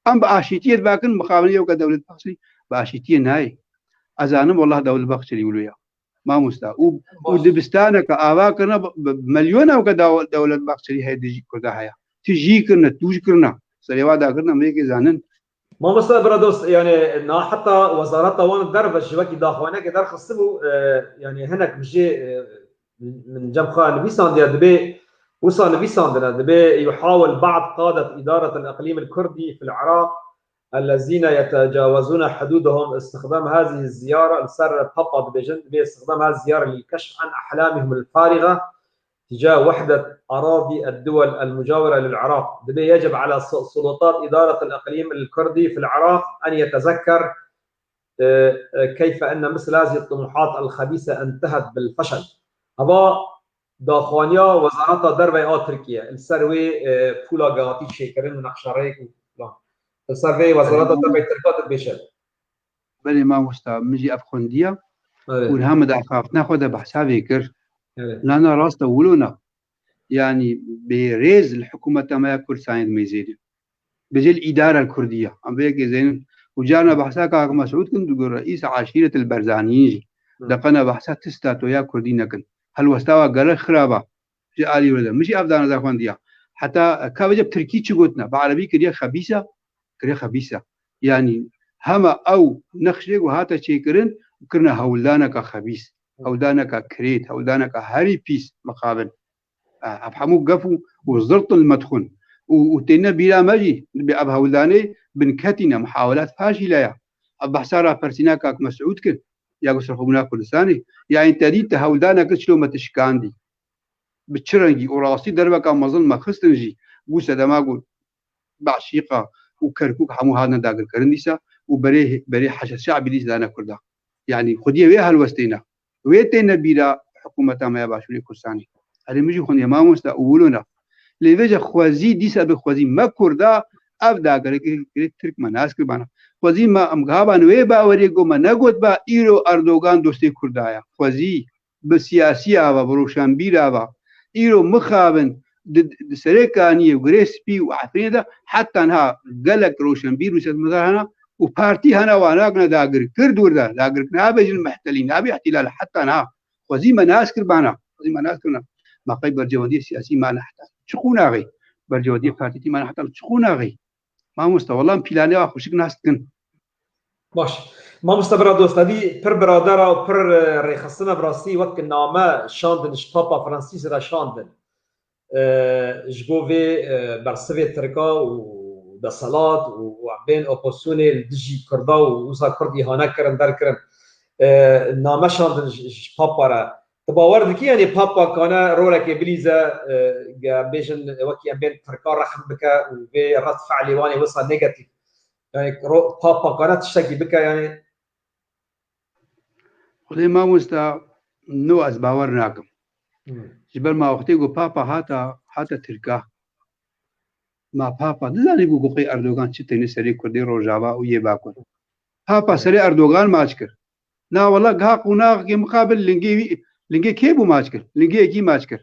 أم بأشيتية باكن مقابلية وكدولة بخشري بأشيتية ناي أزانم والله دولة بخشري ولويا ما مستا ودبستانا كآوا كنا بمليون وكدولة بخشري هاي دي كردا هيا تجي كنا توج كنا سريوادا كنا ميكي زانن ما مستبرا دوست يعني نا حتى وزارات طوان الدرب الشبكي داخوانا كدار خصبوا يعني هناك بجي من جنب خان بيسانديا دبي وصل بيساندنا دبي يحاول بعض قادة إدارة الإقليم الكردي في العراق الذين يتجاوزون حدودهم استخدام هذه الزيارة السر بابا دبيجن باستخدام هذه الزيارة للكشف عن أحلامهم الفارغة تجاه وحدة أراضي الدول المجاورة للعراق. يجب على سلطات إدارة الإقليم الكردي في العراق أن يتذكر كيف أن مثل هذه الطموحات الخبيثة انتهت بالفشل. هذا داخوانيا وزارة دربي تركيا السروي فولا قاطي شيكرين ونقشاريك السروي وزارة دربي تركات بيشل بلي ما مستا مجي أفخندية ونهم دعفاف ناخد بحساب يكر لأنا راست ولونا يعني بريز الحكومة ما كل سايد ميزيد بجي الإدارة الكردية عم بيجي زين وجانا بحثاك مسعود كنت تقول رئيس عشيرة البرزانيين دقنا بحثات تستاتو يا كردينا كن هل واستوى قال خرابة جاء لي ولا مش أفضل ذا خوانديا حتى كاوجب تركي تشوتنا بعربي كريه خبيثة يعني هما أو نخشي وهاتا شيكرن كرنا هولدانك خبيث هولدانك كريت هولدانك هاري بيس مقابل أفهموا قفوا وزرط المدخن وتينا بلا مجي بأب هولداني بنكتنا محاولات فاشلة يا بحسارة فرسينا كاك مسعود كن يا قصر خبنا كردستاني يعني تديت هولدانك شلو ما تشكاندي بتشرنجي وراسي دربك مظل ما خستنجي بوسا دما قول بعشيقة وكركوك حمو هذا داقل كرنديسا وبريه حشد شعبي ديس دانا كردا يعني خديه ويا هالوستينا ويتينا بلا حكومة ما يباشوني كردستاني هذا مجي خوني ما مستا أولونا لذا خوازي ديسا بخوازي ما كردا أبدا ترك مناس كربانا خوازي ما أمغابا نويبا وريقو ما نقود با إيرو أردوغان دوستي كردايا خوازي بسياسية وبروشنبيرا إيرو مخابن سريكانية وغريسبي وعفرين ده حتى انها قلق روشنبير وسيد مظهرنا وبارتي هنا واناقنا داقر كردور ده داقر نابج المحتلين نابي احتلال حتى انها خوازي مناس كربانا خوازي مناس كربانا ما قيب برجوادية سياسي ما نحتاج شخونا غي برجوادية بارتي ما نحتاج شخونا غي ما مستوى والله بلاني واخوشك ناس تكن باش ما مستبرا دوست هذه بر برادرة وبر ريخصنا براسي وقت النامة شاندن شطابة فرنسيس را شاندن جوفي برسوي تركا ودا صلاة وبين اوبوسيوني الدجي كردا ووسا كردي هانا كرن در كرن نامه شاندن شطابة را تباور دكي يعني بابا كان رولك بليزا بيجن وكي بين تركا رحم بك وبي رد فعل واني وصل نيجاتيف يعني بابا كانت تشتكي بك يعني خذي ما مستا نو از باور ناكم جبل ما وقتي جو بابا هاتا تركا ما بابا دزاني جو قي اردوغان تشتني سري كردي روجاوا ويه باكل بابا سري اردوغان ماچكر لا والله غاق وناق مقابل لنجي كيبو ماچكر لنجي كي ماچكر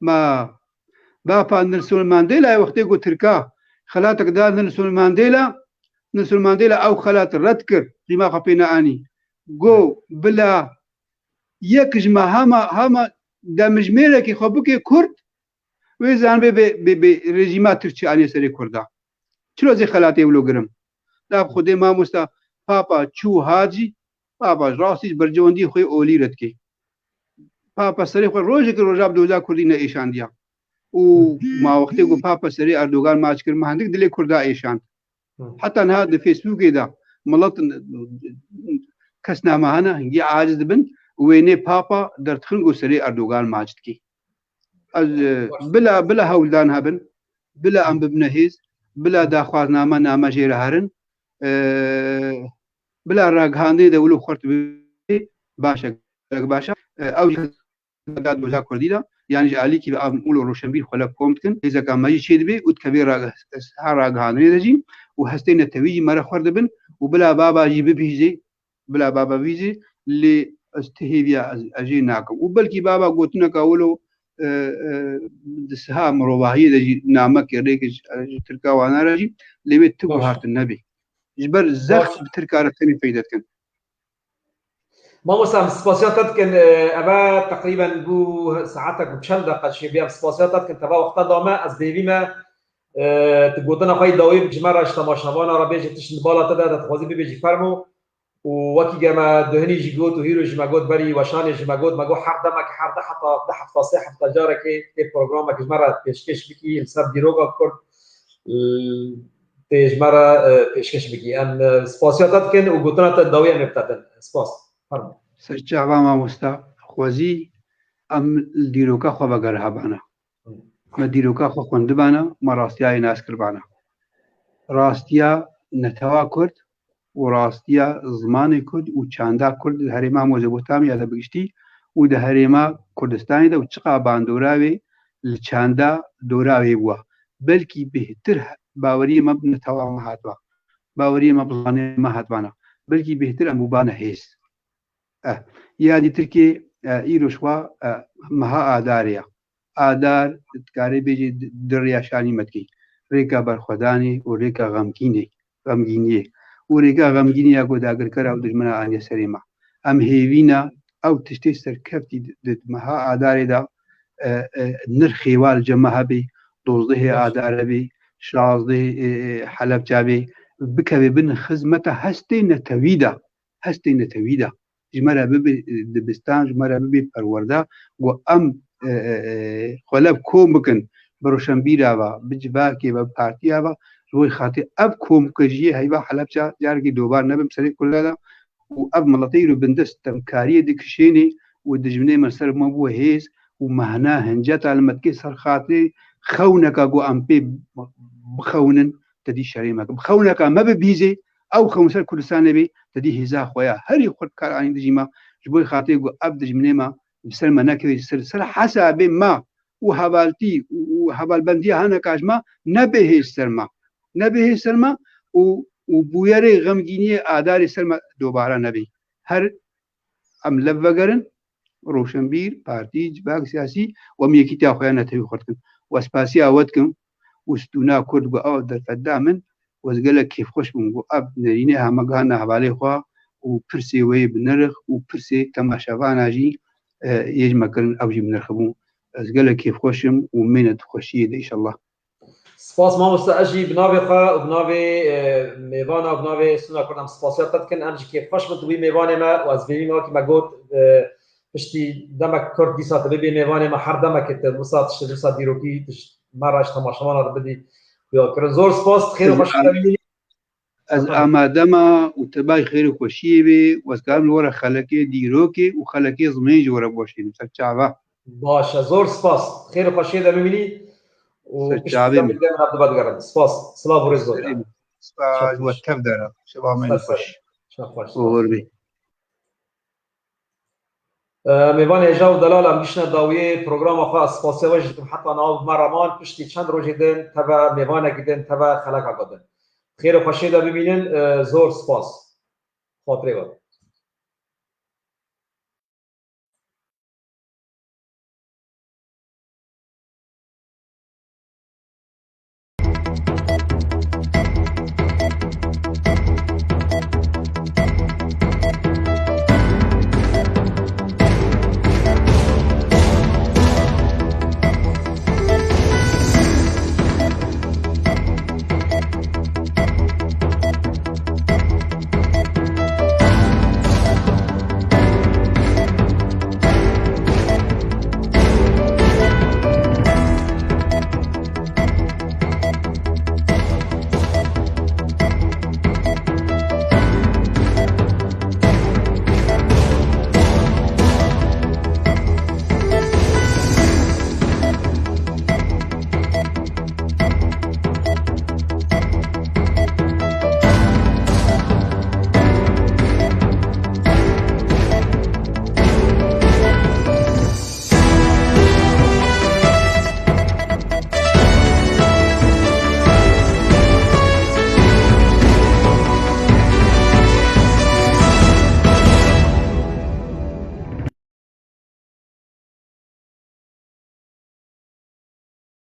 ما بابا نلسون مانديلا وقتي جو تركا خلاتك دار نلسون مانديلا او خلات ردكر لما خبينا اني جو بلا يكجما هما دا مجميرة كي خبوكي كرد ويزان بي رجيمات ترشي اني سري كردا چلو زي خلاتي ولو گرم لا خودي ما مستا بابا چو هاجي بابا راسي برجوندي خوي اولي ردكي بابا سري خو روجك روجاب دوزا كردينا ايشان ديا وما وقتي جو بابا سري اردوغان ماچكر ما عندك دلي كردا ايشان حتى انا هذا فيسبوك دا ملط كسنا معنا هي عاجز بن ويني بابا درتخن جو سري اردوغان ماجدكي بلا هولدان هبن بلا ام ببنهيز بلا داخواز نامه جير هرن بلا راغاندي دولو خرط باشا او داد بوزا كرديدا يعني جالي كي اولو روشنبير خلا كومتكن اذا كان ما يشيد بي وتكبير راغاندي رجيم وهستين التويجي مره خرد بن وبلا بابا جيب بيجي بلا بابا بيجي اللي استهيبيا اجيناكم وبلكي بابا قلتنا كاولو دسها مروباهيه دجي نامك ريك تركا وانا راجي اللي بتبو هارت النبي جبر زخ بتركا رتني فايدتكن ما مسام سباسياتات كان ابا تقريبا بو ساعتك بشل دقه شي بيا سباسياتات كنت ابا وقت دوما از ديما تقولنا خاي داوي بجمره اشتماشنوانا را بيجي تشن بالا تدا تخوازي بيجي فرمو ووكي جما دهني جيجوت وهيرو جماغوت بري وشاني جماغوت ماغو حق دمك حق ده حتى ده حق فاصح حتى جارك كي بروجرامك جمره بيشكش بكي السب ديروغا كورد تجمره بيشكش بكي ان سباسياتات كان وقلتنا تداوي مبتدل سباس فرمو سجعبا ما مستا خوازي ام دیروکا خو بگر هبانا ما دیروکا خو خوندبانا ما راستیای ناس کربانا راستیا نتوا کرد و راستیا زمان کرد و چاندا کرد هریما مزبوطام یا بگشتی و ده هریما کردستانی ده و چقا باندوراوی لچاندا دوراوی بوا بلکی بهتر باوری ما نتوا ما هاتوا باوری ما بزانه ما هاتوانا بلکی بهتر اموبانه هیس یادی ترکی ایروشوا مها آداریا آدار تکاری بیجی دریاشانی مدکی ریکا برخودانی و ریکا غمگینی و ریکا غمگینی اگو داگر کرا و دجمنا آنیا سریما ام هیوینا او تشتی سرکفتی مها آداری دا نرخیوال جمعه بی 12 آدار بی 16 حلب جابی بکوی بن خزمت هستی نتویدا جمرة ببي دبستان جمرة ببي پرورده و ام خلاب کوم بکن بروشنبیرا و بجواکی و پارتیا و روی خاطر اب کوم کجیه هیوا حلب جارگی دوبار نبم سری کلا و اب ملطی رو بندست تمکاری دکشینی و دجمنه مرسل مبو هیز و مهنا هنجات علمتکی سر خاطر خونکا گو ام بی بخونن تدی شریمک بخونکا ما ببیزی او خمسر كردستان بي تدي هزا خويا هري خد كار عين دجيما جبوي خاطي جو اب دجمني ما بسر مناكي سر حسب ما وهبالتي وهبال بندي هنا كاجما نبه سرما وبويري غمجيني اداري سرما دوباره نبي هر ام لفغرن روشنبير بارتي جباك سياسي وميكي تا خويا نتوي خدكن واسباسي اودكم وستونا كرد جو او در فدامن وزقلك كيف خوش بنقو أب نرينها مقانا حبالي خوا وبرسي وي بنرخ وبرسي تماشافانا جي يجمع كرن أو جي بنرخبون وزقلك كيف خوشم ومينة خوشية إن شاء الله سپاس ما مستأجي بنابي خا وبنابي ميوانا وبنابي سنة كنا سپاسيات تدكن أنجي كيف خوش بتوي ميواني ما وازبيني ما كما قلت بشتي دمك كرد ديسات ببي ميواني ما حر دمك التلمسات تشتلمسات ديروكي مرة تماشافانا بدي كرن زور سپاس خير وخوش از آمادما وتباي خير وخوشيه بي وزكام الورا خلقي ديروكي وخلقي زمين جورا بوشين سرچاوا باشا زور سپاس خير وخوشيه ده ببيني سرچاوي من عبد بدر سپاس سلام ورزق سپاس وتفدر شباب من خوش خوش میوان اجاو دلال ام گشنه داویه پروگرام خاص سپاسه وجدم حتی ناو مرمان پشتی چند روز دن تبع میوان گدن تبع خلق گدن خیر و خوشی ده ببینن زور سپاس خاطره